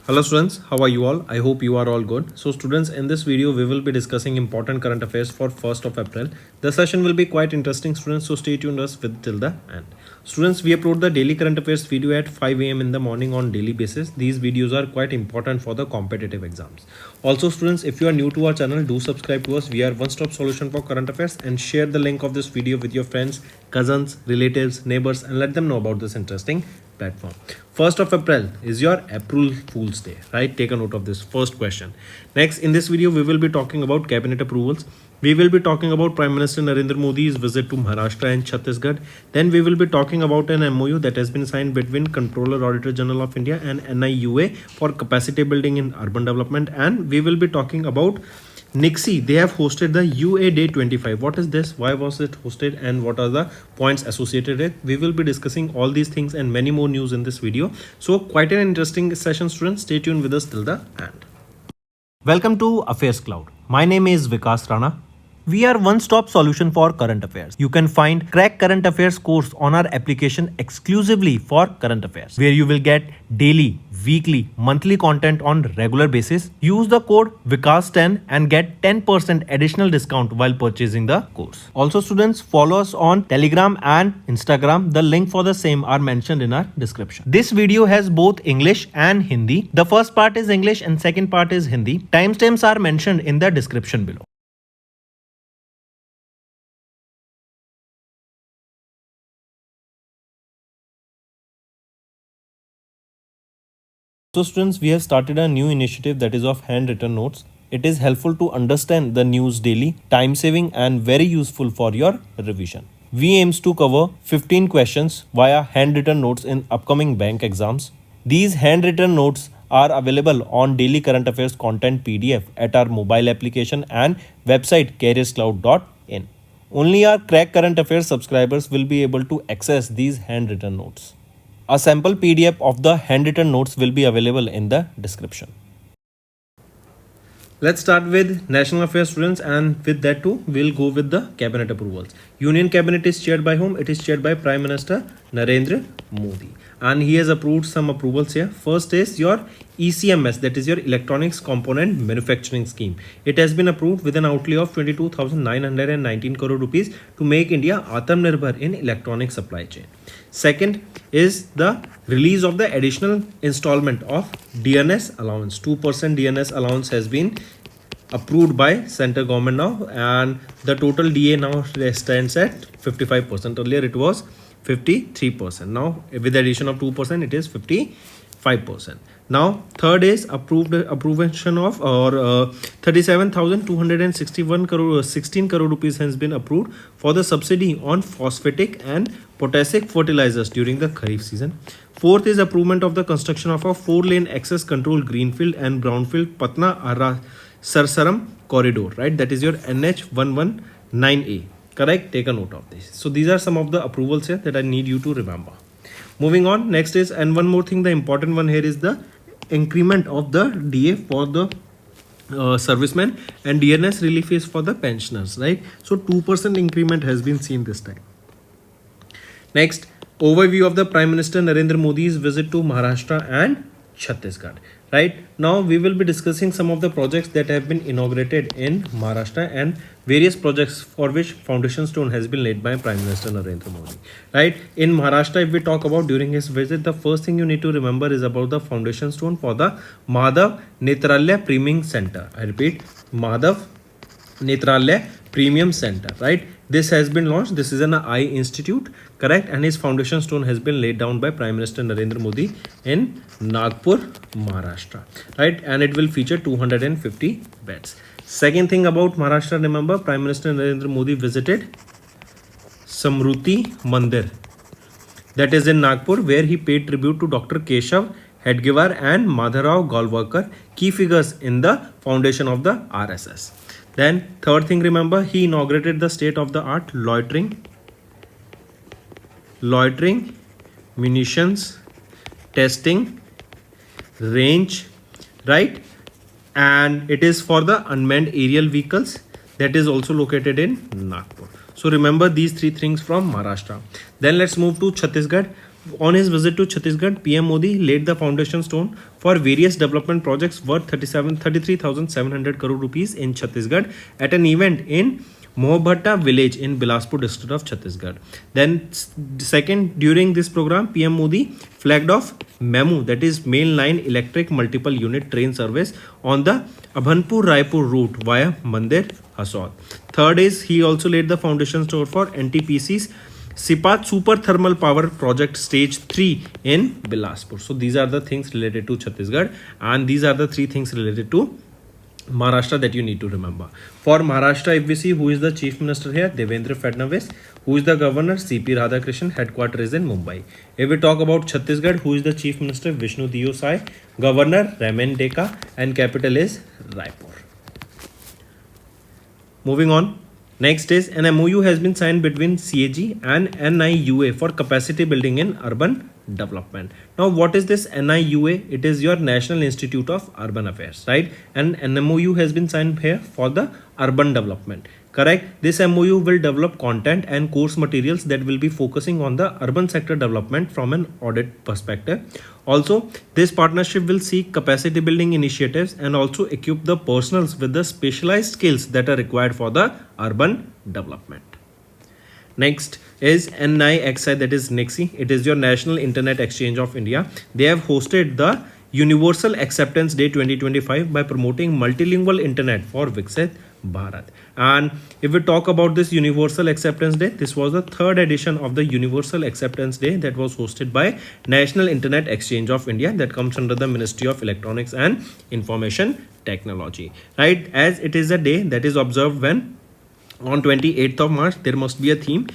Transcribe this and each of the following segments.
Hello students, how are you all? I hope you are all good. So students, in this video we will be discussing important current affairs for 1st of April. The session will be quite interesting students, so stay tuned us with till the end. Students, we upload the daily current affairs video at 5 a.m. in the morning on daily basis. These videos are quite important for the competitive exams. Also students, if you are new to our channel, do subscribe to us. We are one-stop solution for current affairs, and share the link of this video with your friends, cousins, relatives, neighbors, and let them know about this interesting platform. 1st of April is your April Fool's Day, right? Take a note of this first question. Next, in this video, we will be talking about cabinet approvals. We will be talking about Prime Minister Narendra Modi's visit to Maharashtra and Chhattisgarh. Then we will be talking about an MOU that has been signed between Comptroller Auditor General of India and NIUA for capacity building in urban development. And we will be talking about Nixie. They have hosted the UA Day 25. What is this? Why was it hosted? And what are the points associated with it? We will be discussing all these things and many more news in this video. So quite an interesting session, students. Stay tuned with us till the end. Welcome to Affairs Cloud. My name is Vikas Rana. We are one-stop solution for current affairs. You can find Crack Current Affairs course on our application exclusively for current affairs, where you will get daily, weekly, monthly content on regular basis. Use the code VIKAS10 and get 10% additional discount while purchasing the course. Also students, follow us on Telegram and Instagram. The link for the same are mentioned in our description. This video has both English and Hindi. The first part is English and second part is Hindi. Timestamps are mentioned in the description below. So students, we have started a new initiative that is of handwritten notes. It is helpful to understand the news daily, time saving and very useful for your revision. We aims to cover 15 questions via handwritten notes in upcoming bank exams. These handwritten notes are available on daily current affairs content PDF at our mobile application and website careerscloud.in. Only our Crack Current Affairs subscribers will be able to access these handwritten notes. A sample PDF of the handwritten notes will be available in the description. Let's start with national affairs, students, and with that too, we'll go with the cabinet approvals. Union cabinet is chaired by whom? It is chaired by Prime Minister Narendra Modi, and he has approved some approvals here. First is your ECMS, that is your Electronics Component Manufacturing Scheme. It has been approved with an outlay of 22,919 crore rupees to make India Atmanirbhar in electronic supply chain. Second is the release of the additional installment of DNS allowance. 2% DNS allowance has been approved by central government now, and the total DA now stands at 55%. Earlier it was 53%. Now with the addition of 2% it is 55%. Now third is approval of 37,261 crore 16 crore rupees has been approved for the subsidy on phosphatic and potassic fertilizers during the Kharif season. Fourth is approval of the construction of a 4-lane access control greenfield and brownfield Patna Sarsaram corridor, right? That is your NH 119A. Correct? Take a note of this. So these are some of the approvals here that I need you to remember. Moving on, next is, and one more thing, the important one here is the increment of the DA for the servicemen, and DNS relief is for the pensioners, right? So 2% increment has been seen this time. Next, overview of the Prime Minister Narendra Modi's visit to Maharashtra and Chhattisgarh. Right now we will be discussing some of the projects that have been inaugurated in Maharashtra and various projects for which foundation stone has been laid by Prime Minister Narendra Modi. Right, in Maharashtra, if we talk about during his visit, the first thing you need to remember is about the foundation stone for the Madhav Netralaya Premium Center. I repeat, Madhav Netralaya Premium Center, right? This has been launched. This is an eye institute, correct? And his foundation stone has been laid down by Prime Minister Narendra Modi in Nagpur, Maharashtra, right? And it will feature 250 beds. Second thing about Maharashtra, remember, Prime Minister Narendra Modi visited Samruti Mandir, that is in Nagpur, where he paid tribute to Dr. Keshav Hedgewar and Madharao Golwalkar, key figures in the foundation of the RSS. Then third thing, remember, he inaugurated the state-of-the-art loitering munitions testing range, right? And it is for the unmanned aerial vehicles, that is also located in Nagpur. So remember these three things from Maharashtra. Then let's move to Chhattisgarh. On his visit to Chhattisgarh, PM Modi laid the foundation stone for various development projects worth 33,700 crore rupees in Chhattisgarh at an event in Mohbhatta village in Bilaspur district of Chhattisgarh. Then second, during this program, PM Modi flagged off MEMU, that is Mail Line Electric Multiple Unit Train Service on the Abhanpur Raipur route via Mandir Hasod. Third is he also laid the foundation stone for NTPC's Sipat Super Thermal Power Project Stage 3 in Bilaspur. So these are the things related to Chhattisgarh, and these are the three things related to Maharashtra that you need to remember. For Maharashtra, if we see who is the Chief Minister here, Devendra Fadnavis. Who is the Governor? CP Radhakrishnan. Headquarters is in Mumbai. If we talk about Chhattisgarh, who is the Chief Minister? Vishnu Dio Sai. Governor Raman Deka, and capital is Raipur. Moving on. Next is an MOU has been signed between CAG and NIUA for capacity building in urban development. Now, what is this NIUA? It is your National Institute of Urban Affairs, right? And an MOU has been signed here for the urban development. Correct? This MOU will develop content and course materials that will be focusing on the urban sector development from an audit perspective. Also, this partnership will seek capacity building initiatives and also equip the personals with the specialized skills that are required for the urban development. Next is NIXI, that is NIXI. It is your National Internet Exchange of India. They have hosted the Universal Acceptance Day 2025 by promoting multilingual internet for Viksit Bharat. And if we talk about this Universal Acceptance Day, this was the third edition of the Universal Acceptance Day that was hosted by National Internet Exchange of India, that comes under the Ministry of Electronics and Information Technology, right? As it is a day that is observed when on 28th of March, there must be a theme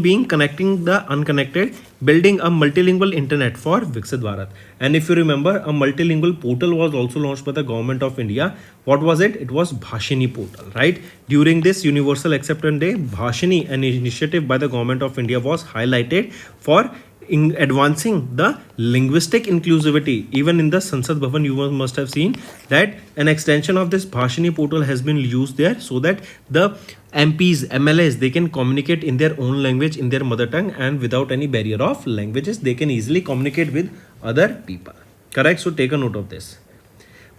being connecting the unconnected, building a multilingual internet for Viksit Bharat. And if you remember, a multilingual portal was also launched by the government of India. What was it? It was Bhashini portal, right? During this Universal Acceptance Day, Bhashini, an initiative by the government of India, was highlighted for in advancing the linguistic inclusivity. Even in the Sansad Bhavan, you must have seen that an extension of this Bhashini portal has been used there so that the MPs, MLAs, they can communicate in their own language, in their mother tongue, and without any barrier of languages, they can easily communicate with other people. Correct? So take a note of this.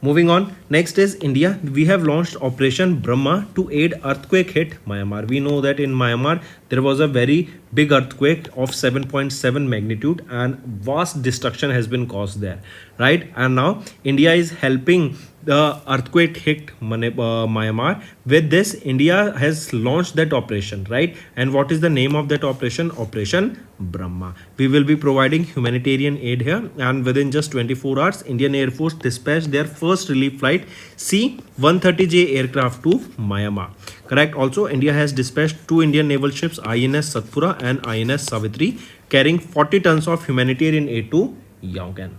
Moving on, next is India. We have launched Operation Brahma to aid earthquake hit Myanmar. We know that in Myanmar there was a very big earthquake of 7.7 magnitude and vast destruction has been caused there, right? And now India is helping the earthquake hit Myanmar. With this, India has launched that operation, right? And what is the name of that operation? Operation Brahma. We will be providing humanitarian aid here, and within just 24 hours, Indian Air Force dispatched their first relief flight C-130J aircraft to Myanmar. Correct. Also, India has dispatched two Indian naval ships, INS Satpura and INS Savitri, carrying 40 tons of humanitarian aid to Yongan.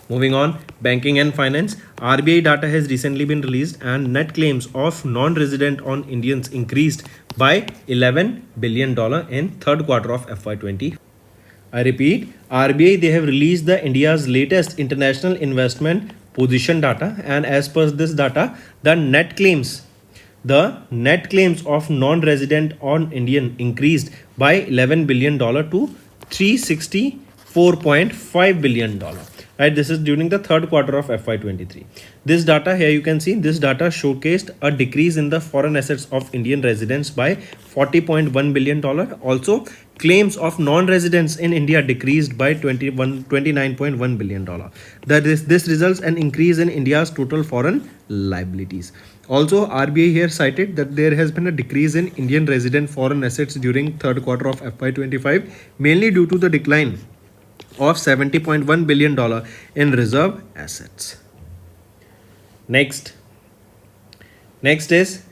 Moving on, banking and finance. RBI data has recently been released and net claims of non-resident on Indians increased by $11 billion in third quarter of FY20. I repeat, RBI, they have released the India's latest international investment position data, and as per this data, the net claims of non-resident on Indian increased by $11 billion to $364.5 billion. Right, this is during the third quarter of FY23. This data here, you can see this data showcased a decrease in the foreign assets of Indian residents by $40.1 billion. Also, claims of non-residents in India decreased by $29.1 billion. This results an increase in India's total foreign liabilities. Also, RBI here cited that there has been a decrease in Indian resident foreign assets during third quarter of FY25, mainly due to the decline of $70.1 billion in reserve assets. Next is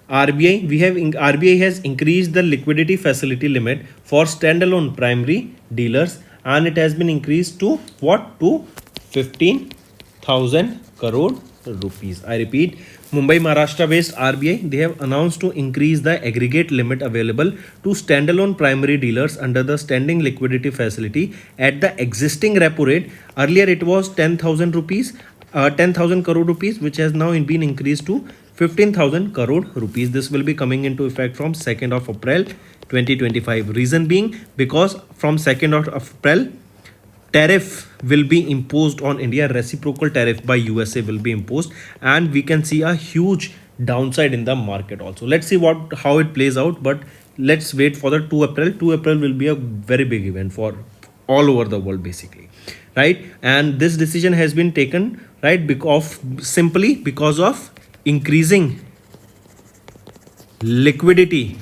RBI. RBI has increased the liquidity facility limit for standalone primary dealers, and it has been increased to what? To 15,000 crore rupees. I repeat, Mumbai, Maharashtra based RBI, they have announced to increase the aggregate limit available to standalone primary dealers under the standing liquidity facility at the existing repo rate. Earlier it was 10,000 crore rupees, which has now been increased to 15,000 crore rupees. This will be coming into effect from 2nd of April 2025. Reason being because from 2nd of April, tariff will be imposed on India. Reciprocal tariff by USA will be imposed, and we can see a huge downside in the market also. Let's see how it plays out, but let's wait for the 2 April. 2 April will be a very big event for all over the world basically, right? And this decision has been taken, right, simply because of increasing liquidity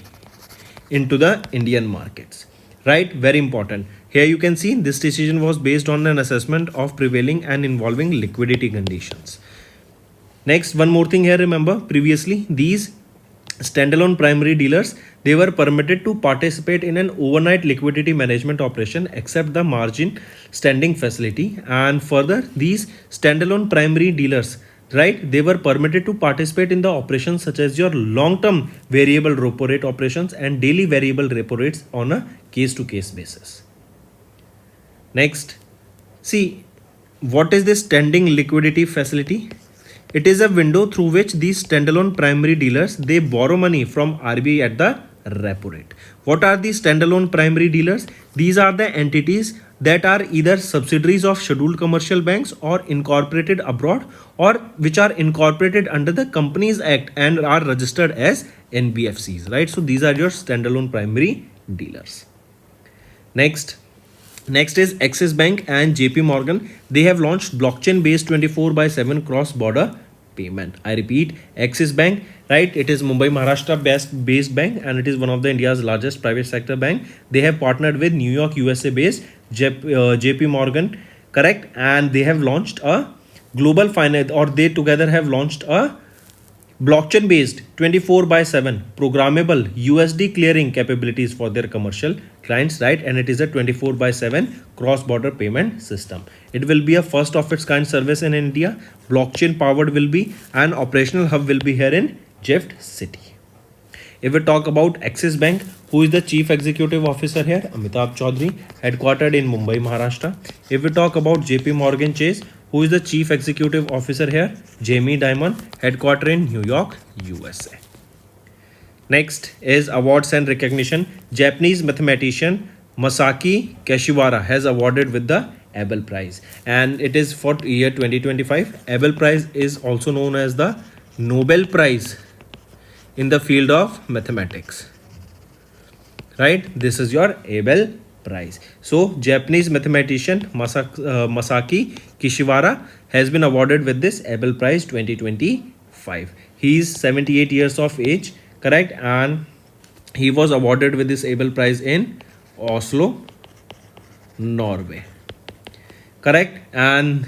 into the Indian markets, right? Very important. Here you can see this decision was based on an assessment of prevailing and involving liquidity conditions. Next, one more thing here, remember previously these standalone primary dealers, they were permitted to participate in an overnight liquidity management operation except the margin standing facility. And further, these standalone primary dealers, right, they were permitted to participate in the operations such as your long-term variable repo rate operations and daily variable repo rates on a case-to-case basis. Next, see, what is this standing liquidity facility? It is a window through which these standalone primary dealers, they borrow money from RBI at the repo rate. What are these standalone primary dealers? These are the entities that are either subsidiaries of scheduled commercial banks or incorporated abroad, or which are incorporated under the Companies Act and are registered as NBFCs, right? So these are your standalone primary dealers. Next is Axis Bank and JP Morgan. They have launched blockchain based 24/7 cross border payment. I repeat, Axis Bank, right? It is Mumbai, Maharashtra based bank, and it is one of the India's largest private sector bank. They have partnered with New York, USA based JP Morgan, correct? And they have launched a global finance, or they together have launched a blockchain based 24/7 programmable USD clearing capabilities for their commercial clients, right? And it is a 24/7 cross border payment system. It will be a first of its kind service in India. Blockchain powered will be, and operational hub will be here in Gift City. If we talk about Axis Bank, who is the chief executive officer here? Amitabh Chaudhary, headquartered in Mumbai, Maharashtra. If we talk about JP Morgan Chase, who is the chief executive officer here? Jamie Dimon, headquartered in New York, USA. Next is awards and recognition. Japanese mathematician Masaki Kashiwara has awarded with the Abel Prize, and it is for year 2025. Abel Prize is also known as the Nobel Prize in the field of mathematics, right? This is your Abel Prize. So Japanese mathematician Masaki Kashiwara has been awarded with this Abel Prize 2025. He is 78 years of age, correct? And he was awarded with this Abel Prize in Oslo, Norway, correct? And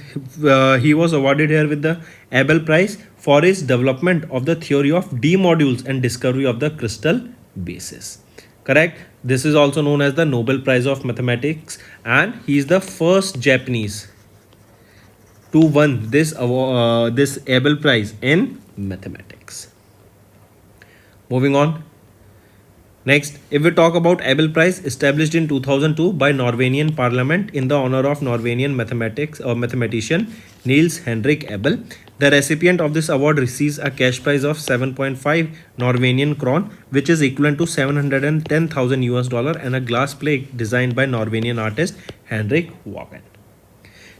he was awarded here with the Abel Prize for his development of the theory of D modules and discovery of the crystal basis, correct? This is also known as the Nobel Prize of Mathematics, and he is the first Japanese to win this Abel Prize in mathematics. Moving on. Next, if we talk about Abel Prize, established in 2002 by Norwegian Parliament in the honor of Norwegian mathematician Niels Henrik Abel. The recipient of this award receives a cash prize of 7.5 Norwegian kron, which is equivalent to 710,000 US dollar, and a glass plate designed by Norwegian artist Henrik Wagen.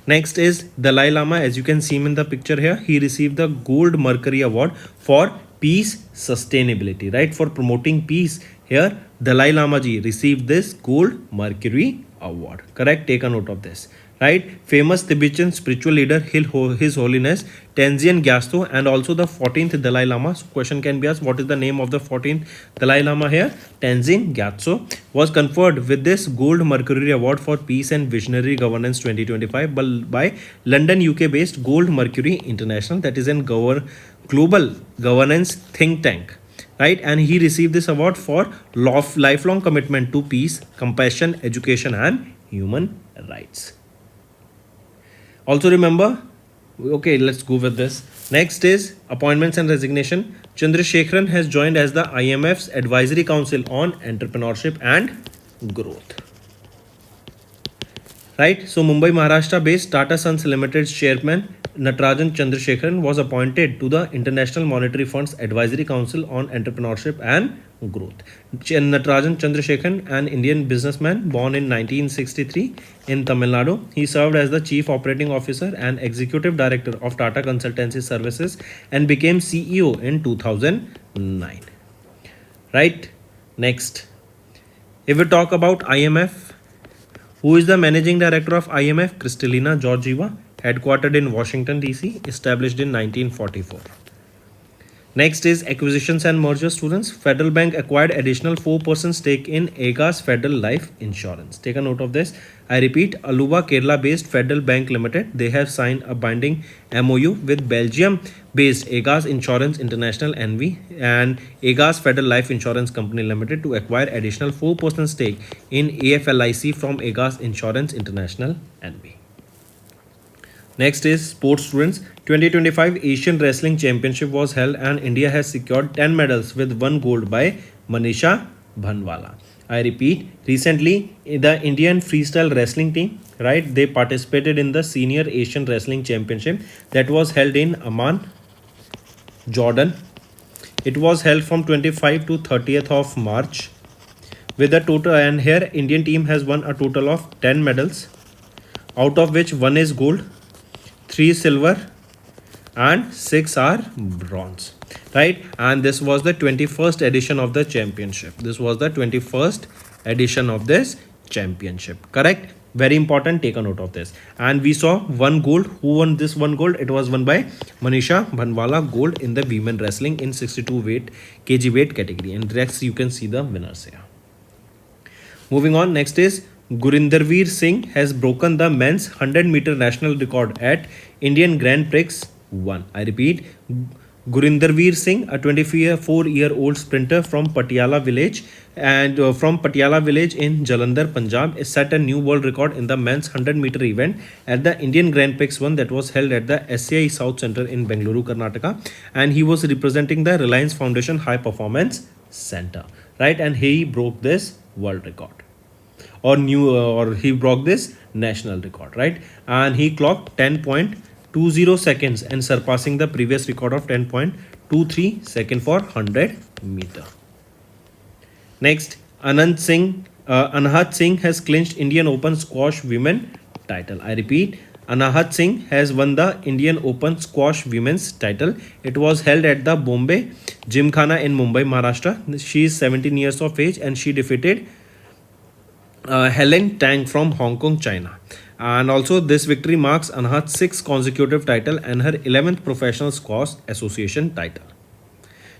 Next is Dalai Lama. As you can see him in the picture here, he received the Gold Mercury Award for peace sustainability, right? For promoting peace. Here, Dalai Lama ji received this Gold Mercury Award, correct? Take a note of this, right? Famous Tibetan spiritual leader His Holiness Tenzin Gyatso, and also the 14th Dalai Lama. So question can be asked, what is the name of the 14th Dalai Lama here? Tenzin Gyatso was conferred with this Gold Mercury Award for Peace and Visionary Governance 2025 by London, UK based Gold Mercury International, that is an global governance think tank, right? And he received this award for lifelong commitment to peace, compassion, education, and human rights. Also remember, okay, let's go with this. Next is appointments and resignation. Chandrasekharan has joined as the IMF's Advisory Council on Entrepreneurship and Growth. right? So Mumbai, Maharashtra based Tata Sons Limited's chairman Natarajan Chandrasekharan was appointed to the International Monetary Fund's Advisory Council on Entrepreneurship and Growth. Natarajan Chandrasekharan, an Indian businessman born in 1963 in Tamil Nadu, he served as the Chief Operating Officer and Executive Director of Tata Consultancy Services and became CEO in 2009. Right? Next, if we talk about IMF, who is the Managing Director of IMF? Kristalina Georgieva, headquartered in Washington, D.C., established in 1944. Next is acquisitions and merger, students. Federal Bank acquired additional 4% stake in Aegas Federal Life Insurance. Take a note of this. I repeat, Aluva, Kerala-based Federal Bank Limited, they have signed a binding MOU with Belgium-based Aegas Insurance International NV and Aegas Federal Life Insurance Company Limited to acquire additional 4% stake in AFLIC from Aegas Insurance International NV. Next is sports, students. 2025 Asian Wrestling Championship was held and India has secured 10 medals with 1 gold by Manisha Bhanwala. I repeat, recently the Indian freestyle wrestling team, right, they participated in the Senior Asian Wrestling Championship that was held in Amman, Jordan. It was held from 25 to 30th of March with a total, and here Indian team has won a total of 10 medals, out of which 1 is gold, 3 silver and 6 are bronze, right? And this was the 21st edition of the championship. This was the 21st edition of this championship, correct? Very important, take a note of this. And we saw 1 gold. Who won this 1 gold? It was won by Manisha Bhanwala, gold in the women wrestling in 62 kg weight category, and next you can see the winners here. Moving on, next is Gurinderveer Singh has broken the men's 100-meter national record at Indian Grand Prix 1. I repeat, Gurinderveer Singh, a 24-year-old sprinter from Patiala village in Jalandhar, Punjab, set a new world record in the men's 100-meter event at the Indian Grand Prix 1 that was held at the SCI South Center in Bengaluru, Karnataka, and he was representing the Reliance Foundation High Performance Center, right? And he broke this world record. Or he broke this national record, right? And he clocked 10.20 seconds and surpassing the previous record of 10.23 seconds for 100 meter. Next, Anhat Singh has clinched Indian Open Squash Women title. I repeat, Anhat Singh has won the Indian Open Squash Women's title. It was held at the Bombay Gymkhana in Mumbai, Maharashtra. She is 17 years of age and she defeated Helen Tang from Hong Kong, China. And also this victory marks Anhat's 6th consecutive title and her 11th professional squash association title.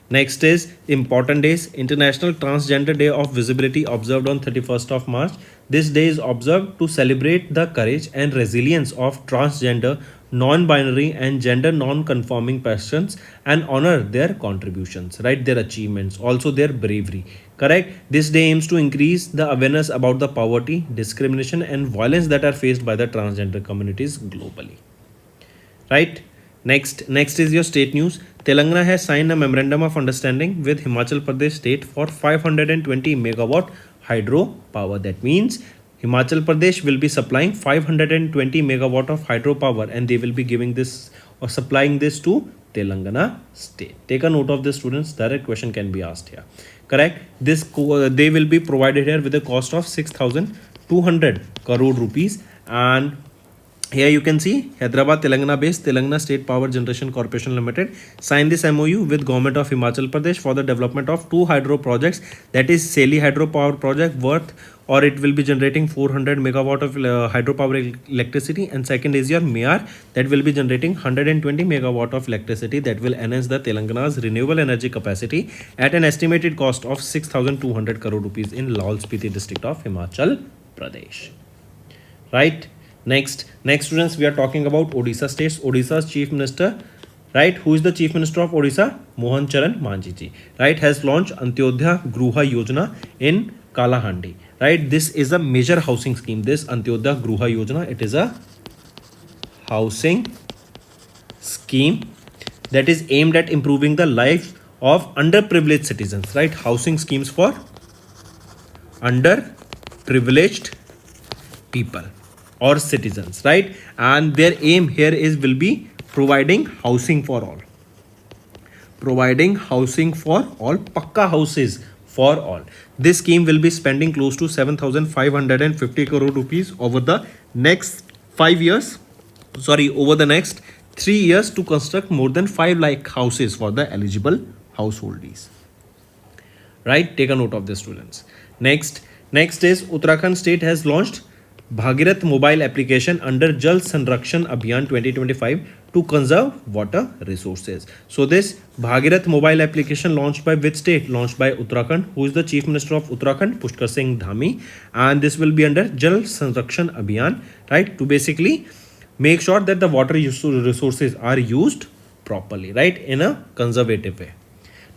Next is important days. International Transgender Day of Visibility observed on 31st of March. This day is observed to celebrate the courage and resilience of transgender, non-binary and gender non-conforming persons and honor their contributions, right? Their achievements, also their bravery, correct? This day aims to increase the awareness about the poverty, discrimination and violence that are faced by the transgender communities globally, right? Next is your state news. Telangana has signed a memorandum of understanding with Himachal Pradesh state for 520 megawatt hydro power. That means Himachal Pradesh will be supplying 520 megawatt of hydro power and they will be giving this or supplying this to Telangana state. Take a note of this, students. Direct question can be asked here, correct? This they will be provided here with a cost of 6,200 crore rupees. And here you can see Hyderabad, Telangana based Telangana State Power Generation Corporation Limited signed this MOU with Government of Himachal Pradesh for the development of 2 hydro projects, that is Seli Hydro Power Project worth, or it will be generating 400 megawatt of hydropower electricity, and second is your Mayar that will be generating 120 megawatt of electricity that will enhance the Telangana's renewable energy capacity at an estimated cost of 6,200 crore rupees in Laol Spiti district of Himachal Pradesh, right? Next students, we are talking about Odisha states. Odisha's chief minister, right? Who is the chief minister of Odisha? Mohan Charan Manji ji, right? Has launched Antyodaya Gruha Yojana in Kalahandi, right? This is a major housing scheme. This Antyodaya Gruha Yojana, it is a housing scheme that is aimed at improving the life of underprivileged citizens, right? Housing schemes for underprivileged people, or citizens, right? And their aim here is will be providing housing for all, providing housing for all, pakka houses for all. This scheme will be spending close to 7550 crore rupees over the next 5 years, sorry, over the next 3 years to construct more than 5 lakh houses for the eligible households, right? Take a note of this, students. Next is Uttarakhand state has launched Bhagirath mobile application under Jal Sanrakshan Abhiyan 2025 to conserve water resources. So this Bhagirath mobile application launched by which state? Launched by Uttarakhand. Who is the Chief Minister of Uttarakhand? Pushkar Singh Dhami. And this will be under Jal Sanrakshan Abhiyan, right? To basically make sure that the water resources are used properly, right? In a conservative way.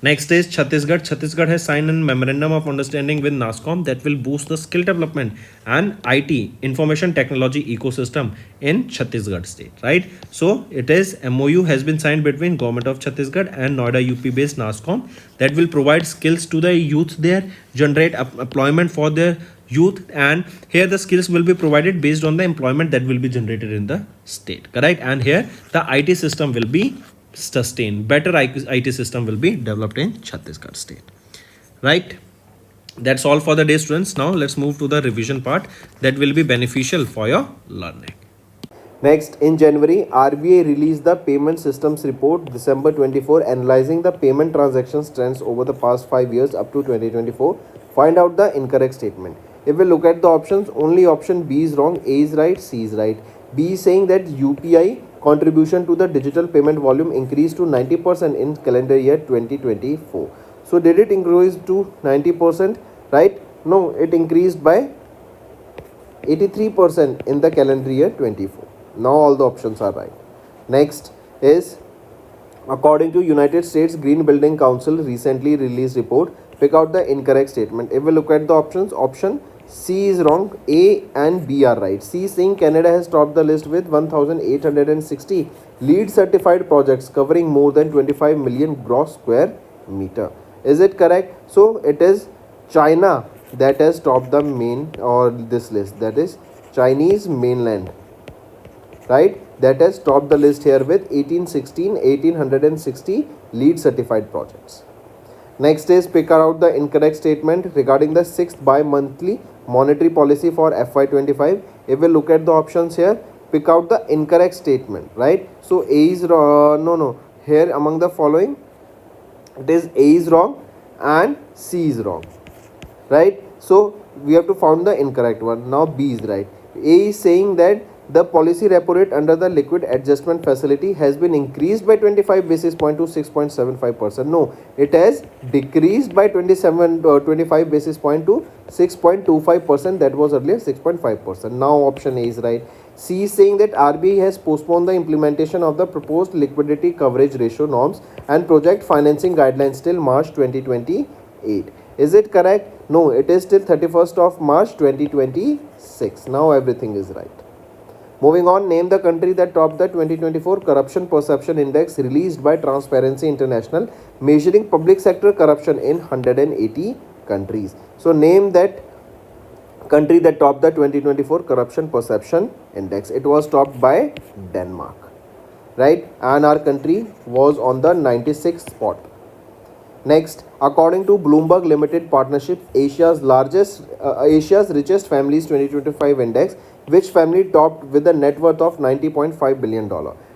Next is Chhattisgarh. Chhattisgarh has signed a memorandum of understanding with NASSCOM that will boost the skill development and IT information technology ecosystem in Chhattisgarh state, right? So it is MOU has been signed between government of Chhattisgarh and Noida UP based NASSCOM that will provide skills to the youth there, generate employment for their youth, and here the skills will be provided based on the employment that will be generated in the state, correct? And here the IT system will be sustained, better IT system will be developed in Chhattisgarh state, right? That's all for the day, students. Now let's move to the revision part that will be beneficial for your learning. Next, in January, RBI released the Payment Systems Report December 24, analyzing the payment transactions trends over the past 5 years up to 2024. Find out the incorrect statement. If we look at the options, only option B is wrong, A is right, C is right. B is saying that UPI contribution to the digital payment volume increased to 90% in calendar year 2024. So did it increase to 90%, right? No, it increased by 83% in the calendar year 24. Now all the options are right. Next is, according to United States Green Building Council recently released report, pick out the incorrect statement. If we look at the options, option C is wrong, A and B are right. C is saying Canada has topped the list with 1860 LEED certified projects covering more than 25 million gross square meter. Is it correct? So it is China that has topped the main or this list, that is Chinese mainland, right? That has topped the list here with 1860 LEED certified projects. Next is, pick out the incorrect statement regarding the 6th bi-monthly monetary policy for FY25. If we look at the options here, pick out the incorrect statement, right? So A is wrong, here among the following, it is A is wrong and C is wrong, right? So we have to find the incorrect one. Now B is right. A is saying that the policy repo rate under the liquid adjustment facility has been increased by 25 basis point to 6.75%. No, it has decreased by 25 basis point to 6.25%. That was earlier 6.5%. Now option A is right. C is saying that RBI has postponed the implementation of the proposed liquidity coverage ratio norms and project financing guidelines till March 2028. Is it correct? No, it is till 31st of March 2026. Now everything is right. Moving on, name the country that topped the 2024 Corruption Perception Index released by Transparency International, measuring public sector corruption in 180 countries. So name that country that topped the 2024 Corruption Perception Index. It was topped by Denmark, right? And our country was on the 96th spot. Next, according to Bloomberg Limited Partnership, Asia's richest families 2025 index, which family topped with a net worth of $90.5 billion?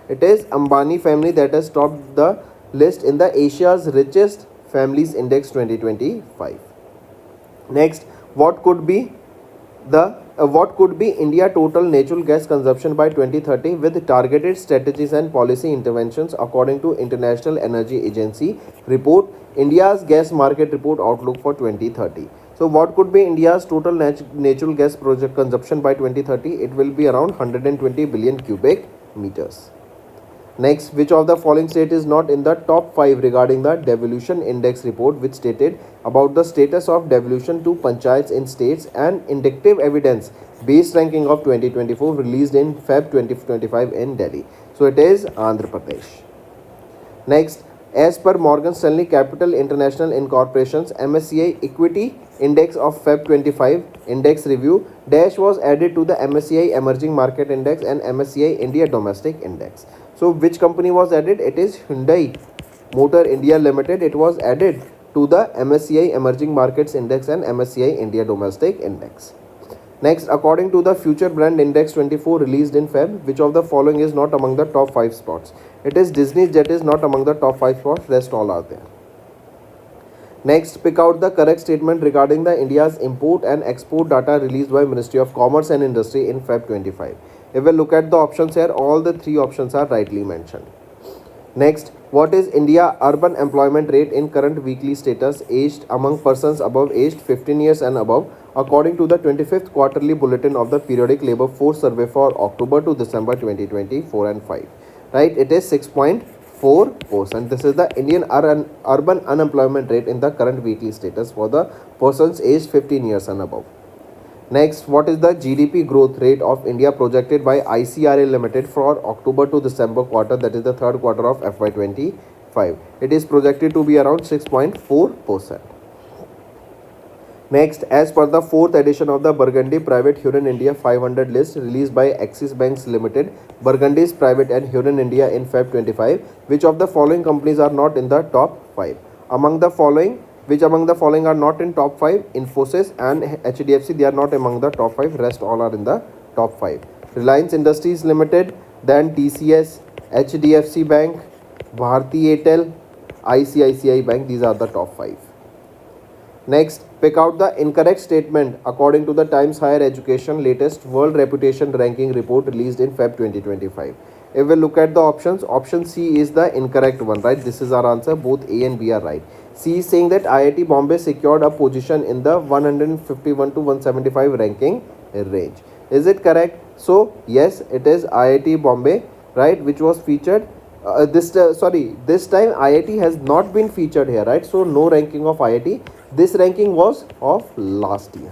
It is Ambani family that has topped the list in the Asia's richest families index 2025. Next, what could be India total natural gas consumption by 2030 with targeted strategies and policy interventions according to International Energy Agency report, India's gas market report outlook for 2030. So what could be India's total natural gas project consumption by 2030? It will be around 120 billion cubic meters. Next, which of the following state is not in the top 5 regarding the devolution index report, which stated about the status of devolution to panchayats in states and indicative evidence based ranking of 2024 released in Feb 2025 in Delhi? So it is Andhra Pradesh. Next, As per Morgan Stanley Capital International Incorporation's MSCI Equity Index of Feb 25 Index Review, dash was added to the MSCI Emerging Market Index and MSCI India Domestic Index. So which company was added? It is Hyundai Motor India Limited. It was added to the MSCI Emerging Markets Index and MSCI India Domestic Index. Next, according to the Future Brand Index 24 released in Feb, which of the following is not among the top 5 spots? It is Disney's Jet is not among the top 5 spots, rest all are there. Next, pick out the correct statement regarding the India's import and export data released by Ministry of Commerce and Industry in Feb 25. If we look at the options here, all the 3 options are rightly mentioned. Next, what is India urban employment rate in current weekly status aged among persons above aged 15 years and above according to the 25th quarterly bulletin of the periodic labor force survey for October to December 2024 and 5. Right, it is 6.4%. This is the Indian urban unemployment rate in the current weekly status for the persons aged 15 years and above. Next, what is the GDP growth rate of India projected by ICRA Limited for October to December quarter, that is the third quarter of FY25? It is projected to be around 6.4%. Next, as per the 4th edition of the Burgundy Private Huron India 500 list released by Axis Banks Limited, Burgundy's Private and Huron India in Feb 25, which of the following companies are not in the top 5? Which among the following are not in top 5? Infosys and HDFC, they are not among the top 5. Rest all are in the top 5. Reliance Industries Limited, then TCS, HDFC Bank, Bharti Airtel, ICICI Bank, these are the top 5. Next, pick out the incorrect statement according to the Times Higher Education latest World Reputation Ranking report released in Feb 2025. If we look at the options, option C is the incorrect one, right? This is our answer. Both A and B are right. C is saying that IIT Bombay secured a position in the 151 to 175 ranking range. Is it correct? So yes, it is IIT Bombay, right, which was featured. This time IIT has not been featured here, right? So no ranking of IIT. This ranking was of last year.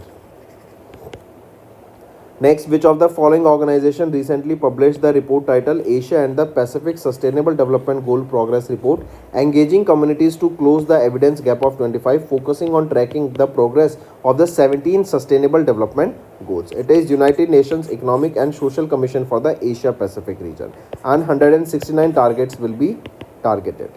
Next, which of the following organization recently published the report titled Asia and the Pacific Sustainable Development Goal Progress Report, engaging communities to close the evidence gap of 25, focusing on tracking the progress of the 17 Sustainable Development Goals? It is United Nations Economic and Social Commission for the Asia Pacific region, and 169 targets will be targeted.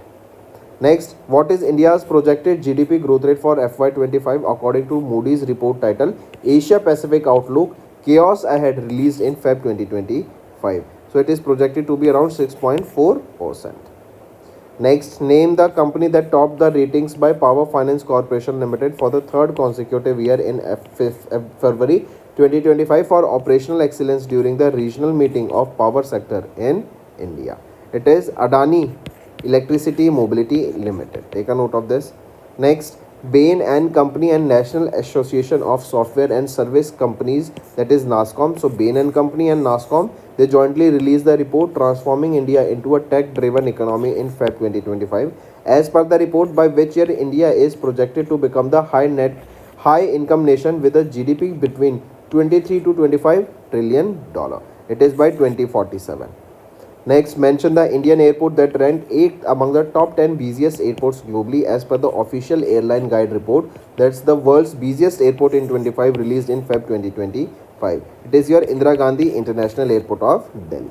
Next, what is India's projected GDP growth rate for FY25 according to Moody's report titled Asia Pacific Outlook Chaos Ahead released in Feb 2025. So it is projected to be around 6.4%. Next, name the company that topped the ratings by Power Finance Corporation Limited for the third consecutive year in February 2025 for operational excellence during the regional meeting of power sector in India. It is Adani Electricity Mobility Limited. Take a note of this. Next, Bain and Company and National Association of Software and Service Companies, that is NASSCOM. So Bain and Company and NASSCOM, they jointly released the report Transforming India into a Tech-Driven Economy in Feb 2025. As per the report, by which year India is projected to become the high income nation with a GDP between 23 to 25 trillion dollar. It is by 2047. Next, mention the Indian airport that ranked 8th among the top 10 busiest airports globally as per the official airline guide report. That's the world's busiest airport in 25 released in Feb 2025. It is your Indira Gandhi International Airport of Delhi.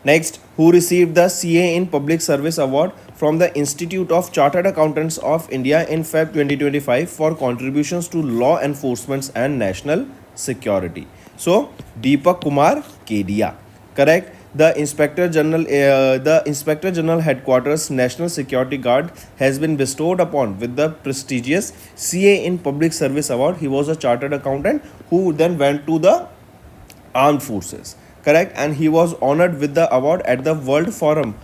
Next, who received the CA in Public Service Award from the Institute of Chartered Accountants of India in Feb 2025 for contributions to law enforcement and national security? So, Deepak Kumar Kedia. Correct. The Inspector General Headquarters National Security Guard has been bestowed upon with the prestigious CA in Public Service Award. He was a chartered accountant who then went to the armed forces. Correct, and he was honored with the award at the World Forum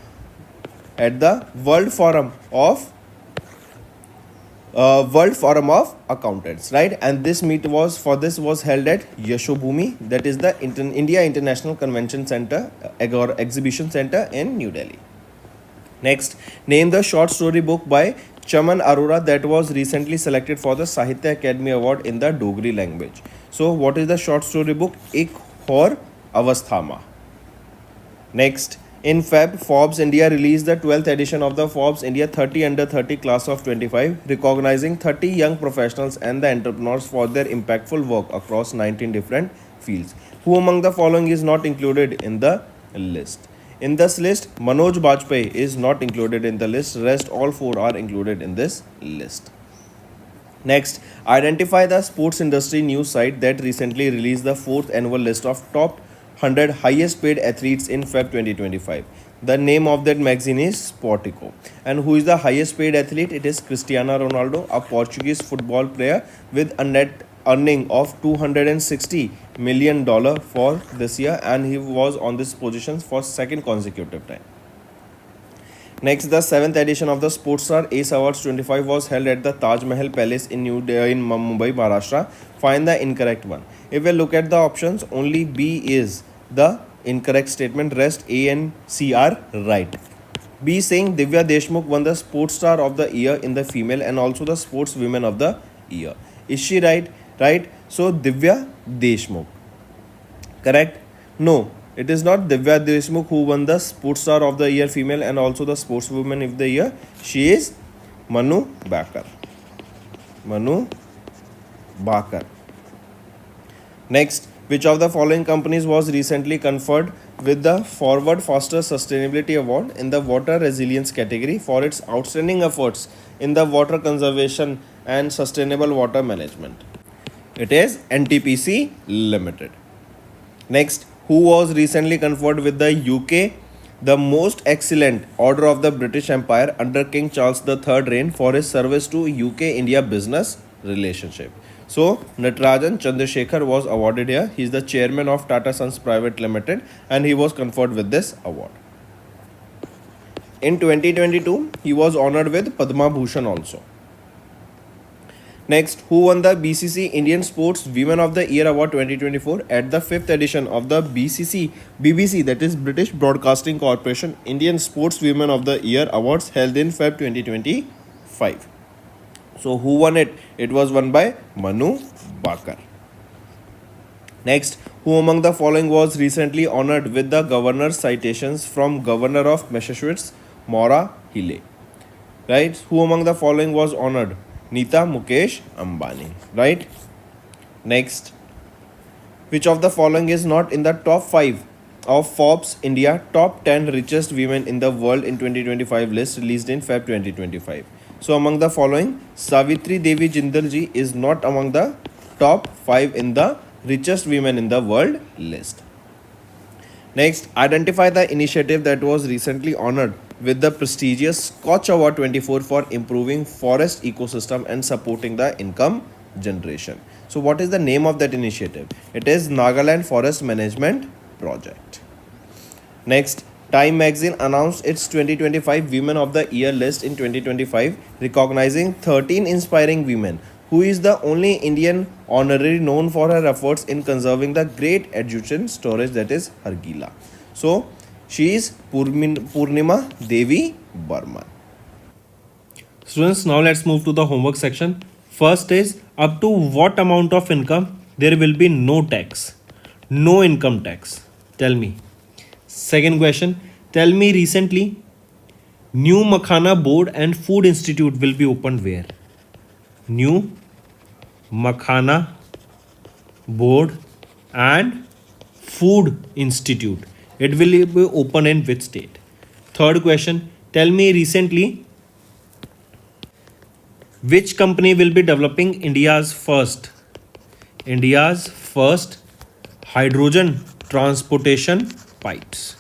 of Accountants, right? And this meet was held at Yashobhumi, that is the India International Convention Center or Exhibition Center in New Delhi. Next, name the short story book by Chaman Arora that was recently selected for the Sahitya Academy Award in the Dogri language. So, what is the short story book? Ek Aur Avasthama. Next, In Feb, Forbes India released the 12th edition of the Forbes India 30 Under 30 class of 25, recognizing 30 young professionals and the entrepreneurs for their impactful work across 19 different fields. Who among the following is not included in the list? In this list, Manoj Bajpayee is not included in the list. Rest all four are included in this list. Next, identify the sports industry news site that recently released the 4th annual list of top 100 highest paid athletes in Feb 2025. The name of that magazine is Sportico. And who is the highest paid athlete? It is Cristiano Ronaldo, a Portuguese football player with a net earning of $260 million for this year, and he was on this position for second consecutive time. Next, the 7th edition of the Sportstar Ace Awards 25 was held at the Taj Mahal Palace in Mumbai, Maharashtra. Find the incorrect one. If we look at the options, only B is the incorrect statement. Rest A and C are right. B saying Divya Deshmukh won the Sportstar of the Year in the female and also the Sportswomen of the Year. Is she right? Right. So Divya Deshmukh. Correct? No. It is not Divya Deshmukh who won the Sportstar of the Year female and also the Sportswoman of the Year. She is Manu Bakar. Manu Bakar. Next, which of the following companies was recently conferred with the Forward Faster Sustainability Award in the Water Resilience category for its outstanding efforts in the water conservation and sustainable water management? It is NTPC Limited. Next, who was recently conferred with the UK the Most Excellent Order of the British Empire under King Charles III reign for his service to UK-India business relationship? So, Natarajan Chandrasekhar was awarded here. He is the chairman of Tata Sons Private Limited and he was conferred with this award. In 2022, he was honored with Padma Bhushan also. Next, who won the BCC Indian Sports Women of the Year Award 2024 at the 5th edition of the BBC, that is British Broadcasting Corporation Indian Sports Women of the Year Awards held in Feb 2025. So, who won it? It was won by Manu Bakar. Next, who among the following was recently honored with the Governor's citations from Governor of Massachusetts, Maura Healey? Right? Who among the following was honored? Nita Mukesh Ambani, right? Next, which of the following is not in the top 5 of Forbes India top 10 richest women in the world in 2025 list released in Feb 2025? So among the following, Savitri Devi Jindal ji is not among the top 5 in the richest women in the world list. Next, identify the initiative that was recently honored with the prestigious Scotch Award 24 for improving forest ecosystem and supporting the income generation. So what is the name of that initiative? It is Nagaland Forest Management Project. Next, Time Magazine announced its 2025 Women of the Year list in 2025, recognizing 13 inspiring women. Who is the only Indian honorary known for her efforts in conserving the great adjacent storage, that is Hargila? So, she is Purnima Devi Burman. Students, now let's move to the homework section. First is, up to what amount of income there will be no tax, no income tax? Tell me. Second question, tell me recently New Makhana Board and Food Institute will be opened where? New Makhana Board and Food Institute. It will be open in which state? Third question, tell me recently which company will be developing India's first hydrogen transportation pipes?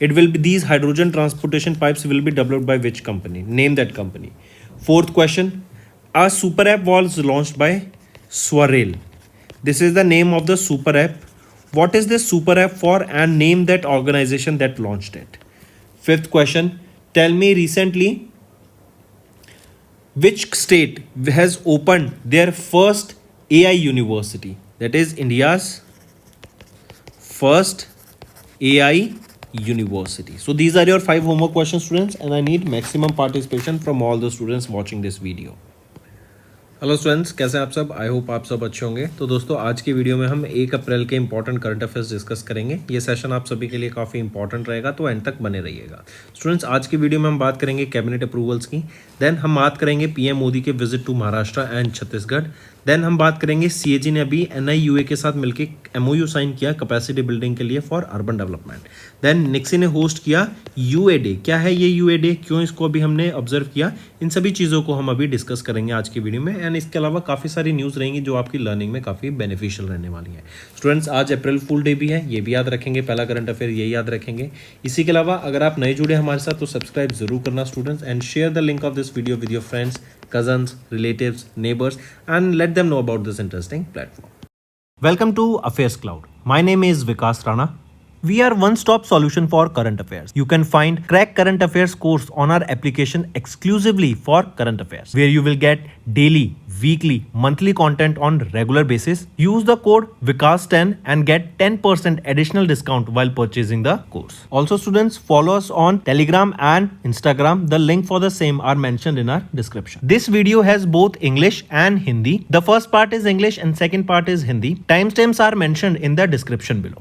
It will be, these hydrogen transportation pipes will be developed by which company? Name that company. Fourth question, a super app was launched by Swarel. This is the name of the super app. What is this super app for and name that organization that launched it? Fifth question, tell me recently which state has opened their first AI university? That is India's first AI university. So these are your 5 homework questions, students, and I need maximum participation from all the students watching this video. Hello students, कैसे हैं आप सब। I hope आप सब अच्छे होंगे। तो दोस्तों, आज की वीडियो में हम 1 अप्रैल के इंपॉर्टेंट करंट अफेयर्स डिस्कस करेंगे। ये सेशन आप सभी के लिए काफ़ी इंपॉर्टेंट रहेगा, तो एंड तक बने रहिएगा। स्टूडेंट्स, आज की वीडियो में हम बात करेंगे कैबिनेट अप्रूवल्स की। देन हम बात करेंगे पीएम मोदी के visit to Maharashtra and Chhattisgarh. Then हम बात करेंगे सीएजी ने अभी एनआईयूए के साथ मिलकर एमओयू साइन किया कैपेसिटी बिल्डिंग के लिए फॉर अर्बन डेवलपमेंट। देन निक्सी ने होस्ट किया यूए डे। क्या है ये यूए डे, क्यों इसको अभी हमने ऑब्जर्व किया, इन सभी चीज़ों को हम अभी डिस्कस करेंगे आज की वीडियो में। एंड इसके अलावा काफ़ी सारी न्यूज़ रहेंगी जो आपकी लर्निंग में काफ़ी बेनिफिशियल रहने वाली है। स्टूडेंट्स, आज अप्रैल फुल डे भी है, ये भी याद रखेंगे। पहला करंट अफेयर ये याद रखेंगे। इसी के अलावा अगर आप नए जुड़े हमारे साथ तो सब्सक्राइब जरूर करना students, and share the link of this video with your friends, cousins, relatives, neighbors, and let them know about this interesting platform. Welcome to Affairs Cloud. My name is Vikas Rana. We are one-stop solution for current affairs. You can find Crack Current Affairs course on our application exclusively for current affairs, where you will get daily, weekly, monthly content on regular basis. Use the code VIKAS10 and get 10% additional discount while purchasing the course. Also, students, follow us on Telegram and Instagram. The link for the same are mentioned in our description. This video has both English and Hindi. The first part is English and second part is Hindi. Timestamps are mentioned in the description below.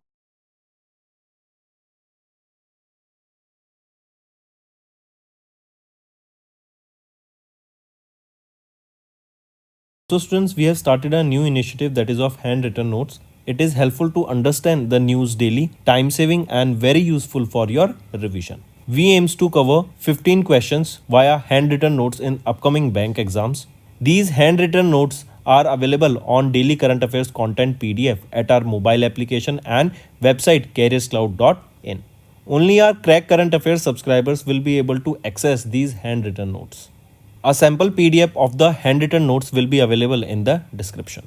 So students, we have started a new initiative that is of handwritten notes. It is helpful to understand the news daily, time saving and very useful for your revision. We aims to cover 15 questions via handwritten notes in upcoming bank exams. These handwritten notes are available on daily current affairs content PDF at our mobile application and website careerscloud.in. Only our Crack Current Affairs subscribers will be able to access these handwritten notes. A sample PDF of the handwritten notes will be available in the description.